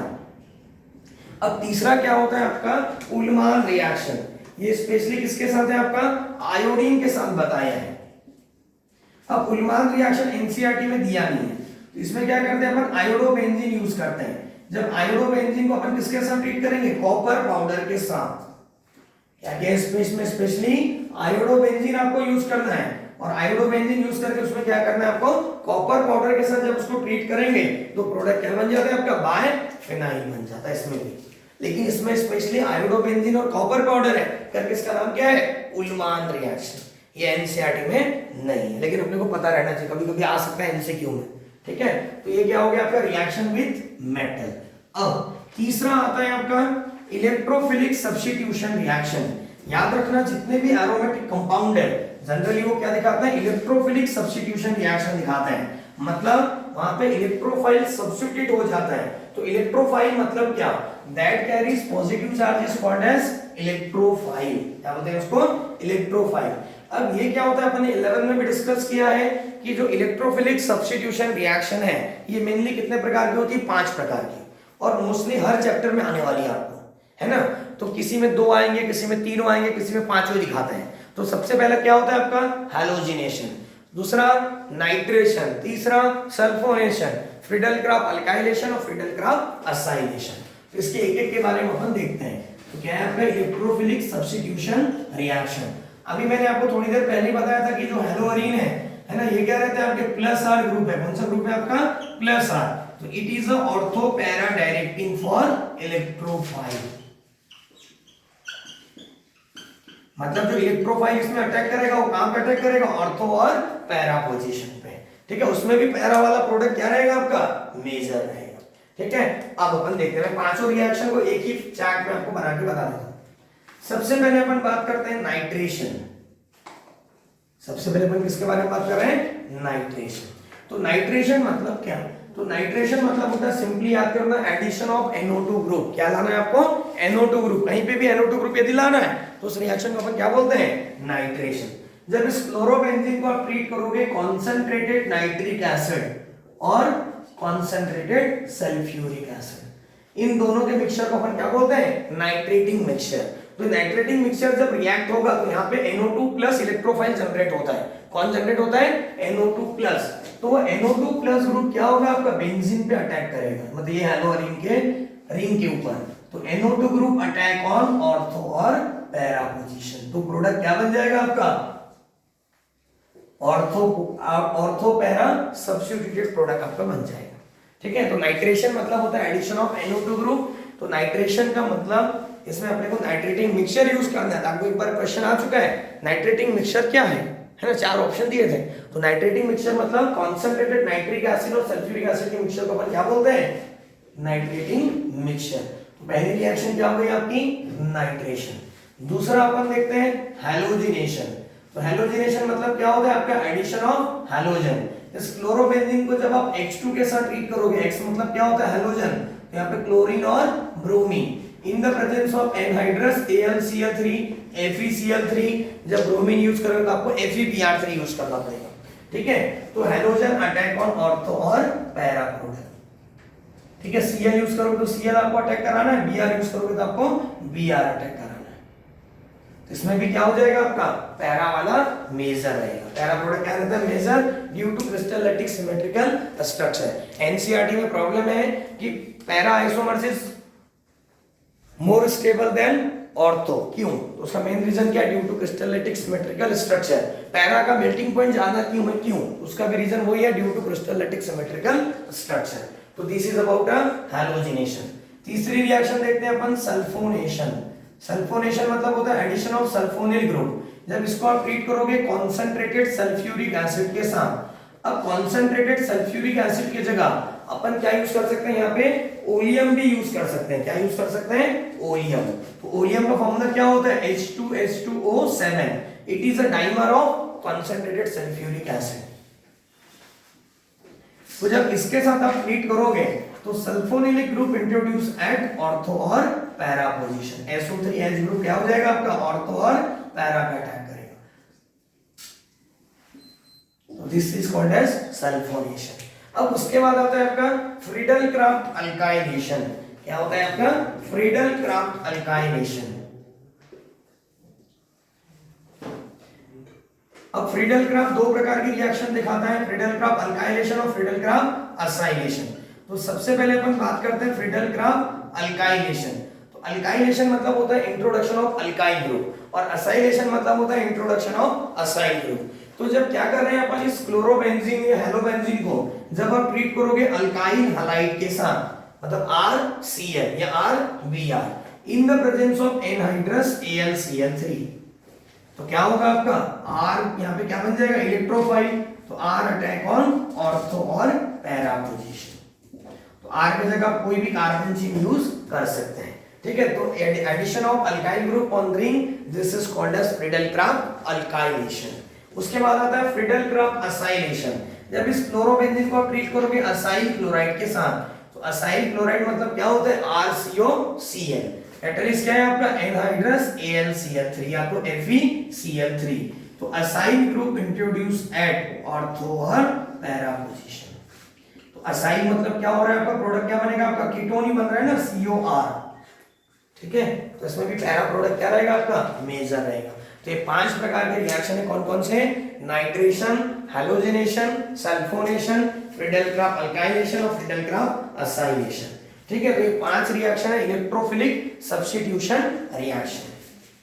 अब तीसरा क्या होता है आपका, उल्मान रिएक्शन। ये स्पेशली किसके साथ है आपका, आयोडीन के साथ बताया है। अब उल्मान रिएक्शन एनसीईआरटी में दिया नहीं है, तो इसमें क्या करते हैं अपन, आयोडोबेंजीन यूज करते हैं। जब आयोडोबेंजीन को अपन किसके साथ ट्रीट करेंगे, कॉपर पाउडर के साथ। क्या क्या स्पेस में स्पेशली आयोडोबेंजीन आपको यूज करना है, और आयोडोबेंजीन यूज करके उसमें क्या करना है आपको, कॉपर पाउडर के साथ जब उसको ट्रीट करेंगे तो प्रोडक्ट क्या बन जाता है आपका, बायफेनाइल बन जाता है इसमें भी। लेकिन इसमें स्पेशली आयोडोबेंजीन और कॉपर पाउडर है करके इसका नाम क्या है, उल्मान रिएक्शन। ये एनसीईआरटी में नहीं है, लेकिन अपने को पता रहना चाहिए, कभी कभी आ सकता है एमसीक्यू में। ठीक है, तो ये क्या हो गया आपका रिएक्शन विद मेटल। अब तीसरा आता है आपका इलेक्ट्रोफिलिक सब्स्टिट्यूशन रिएक्शन। याद रखना, जितने भी एरोमेटिक कंपाउंड है जनरली वो क्या दिखाता है, इलेक्ट्रोफिलिक सब्स्टिट्यूशन रिएक्शन दिखाते हैं। मतलब वहां पे इलेक्ट्रोफाइल सब्स्टिट्यूट हो जाता है। तो इलेक्ट्रोफाइल मतलब क्या, that carries positive charge is called as electrophile. क्या बोलते हैं उसको, इलेक्ट्रोफाइल। अब ये क्या होता है, अपन ने 11 में भी डिस्कस किया है कि जो इलेक्ट्रोफिलिक सब्स्टिट्यूशन रिएक्शन है ये मेनली कितने प्रकार की होती है, 5 प्रकार की, और मोस्टली हर चैप्टर में आने वाली है आपको, है ना। तो किसी में 2 आएंगे, किसी में 3 आएंगे, किसी में 5 दिखाते हैं। तो सबसे पहला क्या होता है आपका, हैलोजिनेशन, दूसरा नाइट्रेशन, तीसरा सल्फोनेशन, फ्रीडल-क्राफ्ट अल्काइलेशन और फ्रीडल-क्राफ्ट असाइलेशन। तो इसके एक-एक के बारे में अपन देखते हैं। तो क्या है आपका इलेक्ट्रोफिलिक सब्स्टिट्यूशन रिएक्शन। अभी मैंने आपको थोड़ी देर पहले बताया था कि जो हेलोअरीन है ना, ये क्या रहता है आपके प्लस आर ग्रुप है। कौन सा ग्रुप है आपका, प्लस आर। तो it is a ortho para directing for electrophile. मतलब जो इलेक्ट्रोफाइल इसमें अटैक करेगा वो कहां पे अटैक करेगा, ऑर्थो और पैरा पोजीशन पे। ठीक है, उसमें भी पैरा वाला प्रोडक्ट क्या रहेगा आपका, मेजर रहेगा। ठीक है, अब अपन देखते हैं, पांचों रिएक्शन को एक ही चार्ट में आपको बना के बता देता हूं। सबसे पहले अपन बात करते हैं नाइट्रेशन। सबसे पहले अपन किसके बारे में बात कर रहे हैं, नाइट्रेशन। तो नाइट्रेशन मतलब क्या, तो नाइट्रेशन मतलब होता है सिंपली याद करना एडिशन ऑफ NO2 ग्रुप। क्या लाना है आपको? NO2 group. कहीं पे भी NO2 ग्रुप यदि लाना है तो उस रिएक्शन को अपन क्या बोलते हैं? नाइट्रेशन। जब इस क्लोरोबेंजीन को आप ट्रीट करोगे कॉन्सेंट्रेटेड नाइट्रिक एसिड और कॉन्सेंट्रेटेड सल्फ्यूरिक एसिड, इन दोनों के मिक्सचर को अपन क्या बोलते हैं? Nitrating mixture. तो नाइट्रेटिंग मिक्सचर जब रिएक्ट होगा तो यहाँ पे NO2 प्लस इलेक्ट्रोफाइल जनरेट होता है। कौन जनरेट होता है? NO2 plus. तो वो NO2 प्लस ग्रुप क्या होगा? आपका बेंजीन पे अटैक करेगा, मतलब ये हेलो रिंग के ऊपर। तो NO2 group attack on ortho और पैरा पोजीशन। तो प्रोडक्ट क्या बन जाएगा आपका? ऑर्थो पैरा सब्स्टिट्यूटेड प्रोडक्ट आपका बन जाएगा। ठीक है, तो नाइट्रेशन मतलब होता है एडिशन ऑफ NO2 ग्रुप। तो नाइट्रेशन का मतलब इसमें अपने को नाइट्रेटिंग मिक्सचर यूज करना है। आपको एक बार क्वेश्चन आ चुका है, नाइट्रेटिंग मिक्सचर क्या है ना? 4 ऑप्शन दिए थे। तो नाइट्रेटिंग मिक्सचर मतलब कॉन्सेंट्रेटेड नाइट्रिक एसिड और सल्फ्यूरिक एसिड के मिक्सचर को अपन क्या बोलते हैं? Nitrating mixture. तो पहली रिएक्शन क्या हो गई आपकी? नाइट्रेशन। दूसरा अपन देखते हैं हैलोजिनेशन। तो हैलोजिनेशन मतलब क्या होता है आपका? Addition of halogen. इस क्लोरोबेंजीन को जब आप H2 के साथ ट्रीट करोगे, X मतलब क्या होता है? हैलोजन। तो यहाँ पे क्लोरीन और bromine in the presence of anhydrous AlCl3 FeCl3, जब ब्रोमीन यूज करोगे तो आपको FeBr3 यूज करना पड़ेगा। ठीक है, तो हैलोजन अटैक ऑन ऑर्थो और पैरा प्रोडक्ट। ठीक है, Cl यूज करोगे तो Cl आपको अटैक कराना है, Br यूज करोगे तो आपको Br अटैक कराना है। तो इसमें भी क्या हो जाएगा आपका? पैरा वाला मेजर रहेगा। पैरा प्रोडक्ट क्या रहता है? Major due to crystal lattice symmetrical structure. NCERT में प्रॉब्लम है कि para isomers more stable than ortho. क्यों? तो उसका मेन रीजन क्या है? Due to crystal lattice symmetrical structure. Para का मेल्टिंग पॉइंट ज्यादा क्यों है? क्यों? उसका भी रीजन वही है, due to crystal lattice symmetrical structure. तो this is about a halogenation. तीसरी रिएक्शन देखते हैं अपन, सल्फोनेशन। सल्फोनेशन मतलब होता है एडिशन ऑफ सल्फोनिल ग्रुप। जब इसको आप ट्रीट करोगे कॉन्सेंट्रेटेड सल्फ्यूरिक एसिड के साथ। अब कॉन्सेंट्रेटेड सल्फ्यूरिक एसिड की जगह अपन क्या यूज कर सकते हैं? यहाँ पे ओलियम भी यूज कर सकते हैं। क्या यूज कर सकते हैं? ओलियम। तो ओलियम का फॉर्मूला क्या होता है? H2H2O7। It is a dimer of concentrated sulphuric acid. तो जब इसके साथ आप ट्रीट करोगे तो सल्फोनिलिक ग्रुप इंट्रोड्यूस एट ऑर्थो और पैरा पोजीशन। SO3H ग्रुप क्या हो जाएगा आपका? ऑर्थो और पैरा पे अटैक करेगा। तो this is called as sulphonation. अब उसके बाद आता है आपका फ्रीडल क्राफ्ट अल्काइलेशन। क्या होता है आपका? Friedel Crafts alkylation. अब फ्रीडल क्राफ्ट 2 प्रकार की रिएक्शन दिखाता है, फ्रीडल क्राफ्ट अल्काइलेशन और फ्रीडल क्राफ्ट असाइलेशन। तो सबसे पहले अपन बात करते हैं फ्रीडल क्राफ्ट अल्काइलेशन। तो अल्काइलेशन मतलब होता है इंट्रोडक्शन ऑफ अल्काइल ग्रुप और असाइलेशन मतलब होता है इंट्रोडक्शन ऑफ असाइल ग्रुप। तो जब क्या कर रहे हैं अपन इस क्लोरोबेंजीन या हेलोबेंजीन को जब आप ट्रीट करोगे अल्काइल हैलाइड के साथ, मतलब RCl या RBr in the presence of anhydrous AlCl3, तो क्या होगा आपका? R यहाँ पे क्या बन जाएगा? इलेक्ट्रोफाइल। तो R अटैक ऑन ऑर्थो और पैरा पोजीशन। तो R की जगह कोई भी कार्बन चेन यूज कर सकते हैं। ठीक है, तो addition of alkyl group on ring, this is called as Friedel Crafts alkylation. उसके बाद आता है फ्रीडल क्राफ्ट असाइलेशन। जब इस क्लोरोबेंजीन को आप ट्रीट करोगे असाइल क्लोराइड के साथ, तो असाइल क्लोराइड मतलब क्या होता है? RCOCl। कैटलिस्ट क्या है आपका? एनहाइड्रस AlCl3 या तो FeCl3। तो acyl group introduce at ortho और पैरा पोजीशन। तो असाइल मतलब क्या हो रहा है आपका? प्रोडक्ट क्या बनेगा आपका? कीटोन ही बन रहा है ना, COR। ठीक है, तो इसमें भी पैरा प्रोडक्ट क्या रहेगा आपका? मेजर रहेगा। तो ये 5 प्रकार के रिएक्शन है। कौन कौन से? Nitration, halogenation, sulphonation, Friedel Crafts alkylation और फ्रीडल क्राफ्ट असाइलेशन। ठीक है, तो ये 5 रिएक्शन है इलेक्ट्रोफिलिक सब्स्टिट्यूशन रिएक्शन।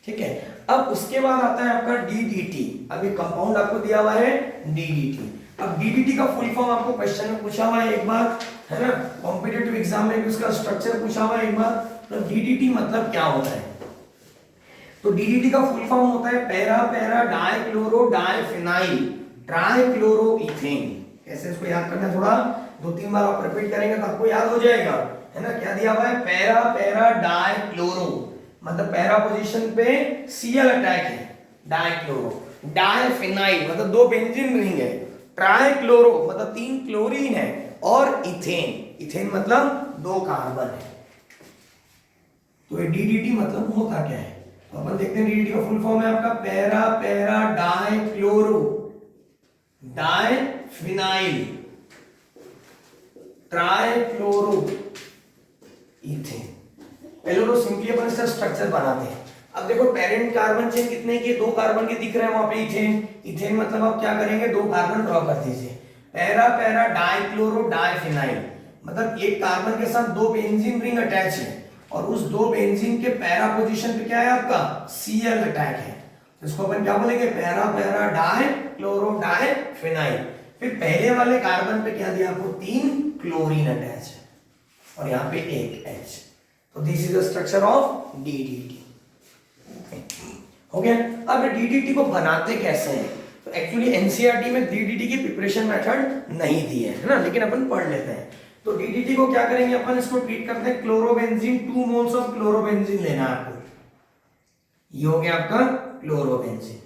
ठीक है, अब उसके बाद आता है आपका DDT। अभी कंपाउंड आपको दिया हुआ है DDT। अब DDT का फुल फॉर्म आपको क्वेश्चन में पूछा हुआ है एक बार, है ना? कॉम्पिटिटिव एग्जाम में भी उसका स्ट्रक्चर पूछा हुआ है एक बार। तो DDT मतलब क्या होता है? तो DDT का फुल फॉर्म होता है पैरा पैरा डाइक्लोरो डाइफिनाइल ट्राइक्लोरोइथेन। कैसे इसको याद करना है? थोड़ा 2-3 बार आप रिपीट करेंगे तो आपको याद हो जाएगा, है ना? क्या दिया हुआ है? पैरा पैरा डाइक्लोरो, मतलब पैरा पोजीशन पे Cl अटैक है, डाइक्लोरो। डाइफिनाइल मतलब 2 बेंजीन रिंग है, ट्राइक्लोरो मतलब 3 क्लोरीन है, और इथेन, इथेन मतलब 2 कार्बन है। तो ये DDT मतलब होता क्या है, तो अपन देखते हैं DDT का फुल फॉर्म है आपका para para dichloro diphenyl trichloro ethane. पहले तो सिंपली अपन इसका स्ट्रक्चर बनाते हैं। अब देखो पेरेंट कार्बन चेन कितने की, 2 कार्बन के दिख रहे हैं वहां पे इथेन। इथेन मतलब आप क्या करेंगे, 2 कार्बन ड्रॉ कर दीजिए। पैरा पैरा डाइक्लोरो डाइफिनाइल मतलब एक कार्बन के साथ 2 बेंजीन रिंग अटैच है और उस 2 बेंजीन के पैरा पोजीशन पे क्या है आपका Cl अटैक है, तो इसको अपन क्या बोलेंगे पैरा पैरा डाइक्लोरो डाइफिनाइल। फिर पहले वाले कार्बन पे क्या दिया आपको 3 क्लोरीन अटैच है और यहाँ पे 1 H। तो this is the structure of DDT। हो गया। अब DDT को बनाते कैसे हैं, तो एक्चुअली एनसीईआरटी में DDT की प्रिपरेशन मेथड नहीं दी है ना, लेकिन अपन पढ़ लेते हैं। तो DDT को क्या करेंगे अपन, इसको ट्रीट करते हैं क्लोरोबेंजीन, 2 मोल्स ऑफ क्लोरोबेंजीन लेना है आपको। ये हो गया आपका क्लोरोबेंजीन।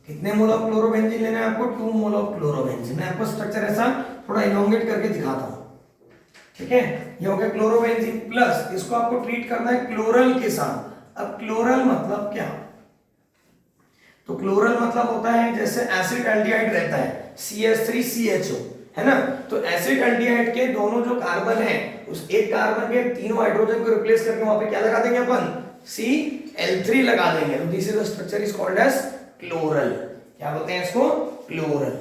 कितने मोल ऑफ क्लोरोबेंजीन लेना है आपको, 2 मोल ऑफ क्लोरोबेंजीन। मैं आपको स्ट्रक्चर ऐसा थोड़ा इलोंगेट करके दिखाता हूं, ठीक है। ये हो गया क्लोरोबेंजीन प्लस इसको आपको ट्रीट करना है क्लोरल के साथ। अब क्लोरल मतलब क्या, तो क्लोरल मतलब होता है जैसे एसिड एल्डिहाइड रहता है CH3CHO है ना, तो एसिड एल्डिहाइड के दोनों जो कार्बन है उस एक कार्बन के तीनों हाइड्रोजन को रिप्लेस करके वहां पे क्या लगा देंगे अपन Cl3 लगा देंगे। तो this is the structure is called as chloral. क्या बोलते हैं इसको, क्लोरल।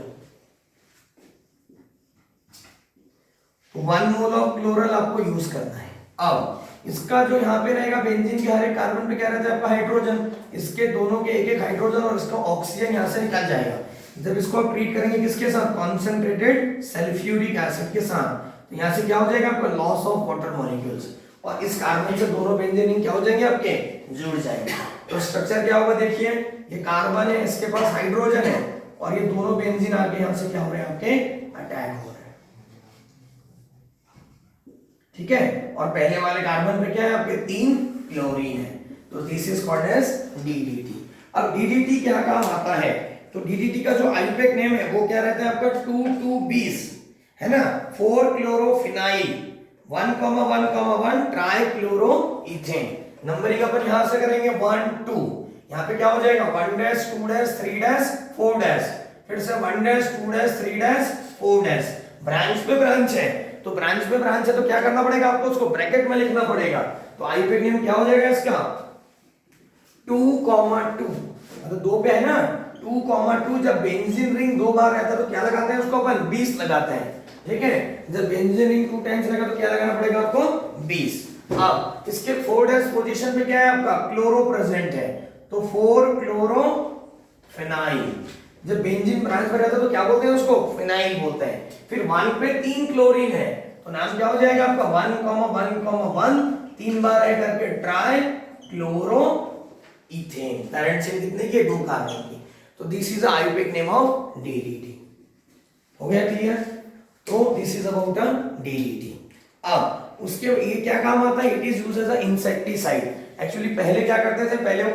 1 मोल ऑफ क्लोरल आपको यूज करना है। अब इसका जो यहाँ पे रहेगा बेंजीन के हर एक कार्बन पे क्या रहता है आपका हाइड्रोजन, इसके दोनों के एक हाइड्रोजन और इसका ऑक्सीजन यहाँ से निकल जाएगा। जब इसको आप ट्रीट करेंगे किसके साथ, कॉन्सेंट्रेटेड सल्फ्यूरिक एसिड के साथ, तो यहाँ से क्या हो जाएगा आपका लॉस ऑफ वाटर मॉलिक्यूल्स और इस कार्बन से दोनों बेंजीन क्या हो जाएंगे आपके, जुड़ जाएंगे। तो स्ट्रक्चर क्या होगा देखिए, ये कार्बन है, इसके पास हाइड्रोजन है और ये दोनों बेंजीन आके यहाँ से क्या हो रहे हैं आपके अटैक हो रहे हैं, ठीक है। और पहले वाले कार्बन पे क्या है आपके 3 क्लोरीन है। तो this is called as DDT। अब DDT क्या काम आता है, तो DDT का जो आईयूपीएक नेम है वो क्या रहता है आपका 2,2,20 है ना, 4 क्लोरोफिनाइल 1,1,1 ट्राइक्लोरोइथेन। नंबरिंग अपन यहां से करेंगे 1 2, यहां पे क्या हो जाएगा 1 डैश 2 डैश 3 डैश 4 डैश, फिर से 1 dash 2 dash 3 dash 4 dash. Branch पे ब्रांच है, तो ब्रांच पे ब्रांच है तो क्या करना पड़ेगा आपको, उसको ब्रैकेट में लिखना पड़ेगा। तो आईयूपीएक नेम क्या हो जाएगा इसका 2,2, मतलब 2 पे है ना 2,2। जब बेंजीन रिंग 2 बार रहता है तो क्या लगाते हैं उसको अपन 20 लगाते हैं, ठीक है। जब बेंजीन रिंग 2 टाइम्स लगा तो क्या लगाना पड़ेगा आपको 20। अब इसके 4 डैश पोजीशन पे क्या है आपका क्लोरो प्रेजेंट है, तो 4 क्लोरोफिनाइल। जब बेंजीन ब्रांच पे रहता है तो क्या बोलते हैं उसको, फिनाइल बोलते हैं। फिर 1 पे 3 क्लोरीन है तो नाम क्या हो जाएगा आपका 1,1,1 3 बार ऐड करके try chloro ethane. Parent chain कितने की, 2 कार्बन की। तो this is the IUPAC name of DDT। हो गया क्लियर, तो दिस इज अबाउट DDT। अब उसके ये क्या काम आता है, it is used as a insecticide. Actually पहले क्या करते थे, पहले वो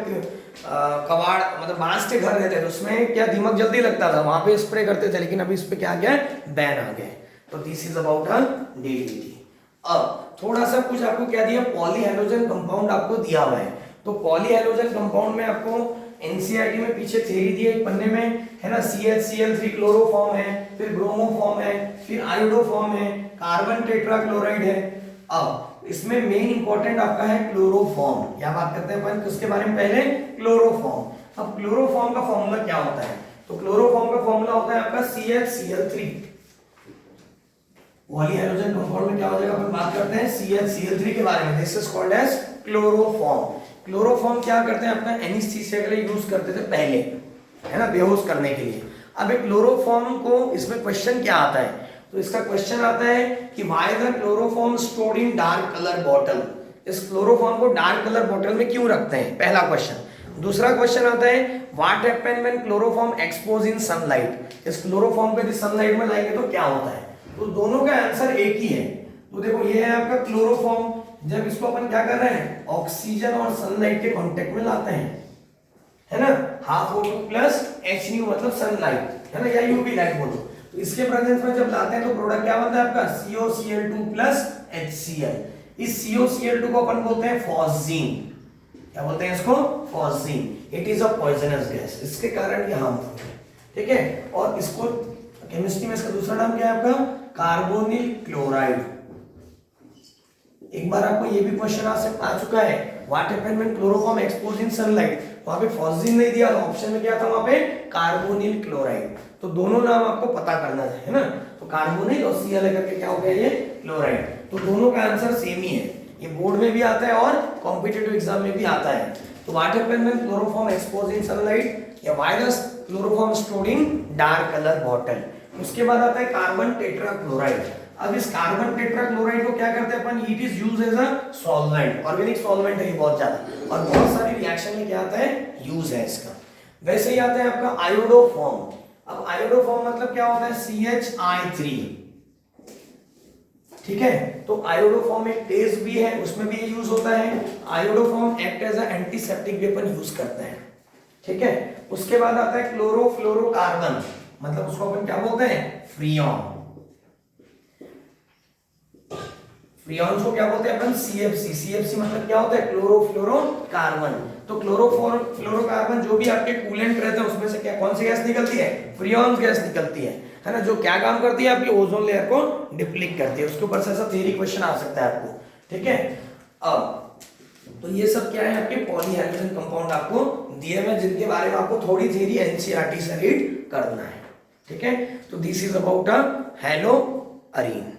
कबाड़ मतलब बांस के घर रहते थे, उसमें क्या दीमक जल्दी लगता था, वहां पे स्प्रे करते थे, लेकिन अभी इस पे क्या आ गया, बैन आ गया। तो दिस इज अबाउट DDT। अब थोड़ा सा कुछ आपको क्या दिया, पॉलीहेलोजन कंपाउंड आपको दिया हुआ है। तो पॉलीहेलोजन कंपाउंड में आपको एनसीईआरटी में पीछे थ्योरी दी है एक पन्ने में है ना, CH Cl3 क्लोरो फॉर्म है, फिर ब्रोमो फॉर्म है, फिर आयोडो फॉर्म है, कार्बन टेट्राक्लोराइड है। अब इसमें मेन इंपॉर्टेंट आपका है क्लोरोफॉर्म। क्या बात करते हैं अपन उसके बारे में, पहले क्लोरोफॉर्म। अब क्लोरोफॉर्म का फॉर्मूला क्या होता है, तो क्लोरोफॉर्म का फॉर्मूला होता है आपका CHCl3। पॉलीहेलोजन कंपाउंड में क्या हो जाएगा, अपन बात करते हैं CHCl3 के बारे में। This is called as chloroform. Chloroform क्या करते हैं, अपना एनेस्थीसिया के लिए यूज करते थे पहले, है ना, बेहोश करने के लिए। अब एक क्लोरोफॉर्म को इसमें क्वेश्चन क्या आता है, तो इसका क्वेश्चन आता है कि why the chloroform stored in dark colour bottle. इस क्लोरोफॉर्म को डार्क कलर बॉटल में क्यों रखते हैं, पहला क्वेश्चन। दूसरा क्वेश्चन आता है what happen when chloroform expose in sunlight. इस क्लोरोफॉर्म को यदि सनलाइट में लाएंगे तो क्या होता है, तो दोनों का आंसर एक ही है। तो देखो ये है आपका क्लोरोफॉर्म, जब इसको अपन क्या कर रहे हैं, ऑक्सीजन और सनलाइट के कांटेक्ट में लाते हैं, है ना, हाफ O2 प्लस H मतलब सनलाइट, है ना, या यूवी लाइट बोलो। तो इसके प्रेजेंस में जब लाते हैं तो प्रोडक्ट क्या बनता है आपका COCl2 प्लस HCl। इस COCl2 को अपन बोलते हैं फॉस्जीन। क्या बोलते हैं इसको? Phosgene. It is a poisonous gas, इसके कारण ये हार्मफुल है, ठीक है। और इसको केमिस्ट्री में इसका दूसरा नाम क्या है आपका? Carbonyl chloride. एक बार आपको ये भी क्वेश्चन आ चुका है, what happened when chloroform exposed in sunlight. वहां पे फॉस्जीन नहीं दिया, ऑप्शन में क्या था वहां पे? Carbonyl chloride. तो दोनों नाम आपको पता करना है ना। तो कार्बोनिल और Cl करके क्या हो गया ये? क्लोराइड। तो दोनों का आंसर सेम ही है, ये बोर्ड में भी आता है और कॉम्पिटिटिव एग्जाम में भी आता है। तो what happened when chloroform exposed in sunlight या why does chloroform stored in dark colour bottle. उसके बाद आता है कार्बन टेट्राक्लोराइड। अब इस कार्बन टेट्राक्लोराइड को क्या करते हैं अपन? It is used as a solvent, organic solvent है ये बहुत ज्यादा, और बहुत सारी रिएक्शन में क्या आता है? यूज है इसका। वैसे ही आता है आपका आयोडोफॉर्म। अब आयोडोफॉर्म मतलब क्या होता है? CHI3, ठीक है। तो आयोडोफॉर्म एक टेस्ट भी है, उसमें भी ये यूज होता है। Iodoform act as a antiseptic weapon use करते हैं, ठीक है। उसके बाद आता है क्लोरोफ्लोरोकार्बन, मतलब उसको अपन क्या बोलते हैं? फ्रियॉन। फ्रियॉन को क्या बोलते हैं अपन? CFC। CFC मतलब क्या होता है? क्लोरोफ्लोरोकार्बन। तो क्लोरोफ्लोरोकार्बन जो भी आपके कूलेंट रहते हैं उसमें से क्या कौन सी गैस निकलती है? फ्रियॉन गैस निकलती है ना, जो क्या काम करती है? आपकी ओजोन लेयर को डिप्लीट करती है। उसके ऊपर से ऐसा थ्योरी क्वेश्चन आ सकता है आपको, ठीक है। अब तो ये सब क्या है? आपके पॉलीहाइड्रोजन कंपाउंड आपको दिए हुए, जिनके बारे में आपको थोड़ी थ्योरी NCERT से रीड करना है, ठीक है। तो this is about a hello Areen.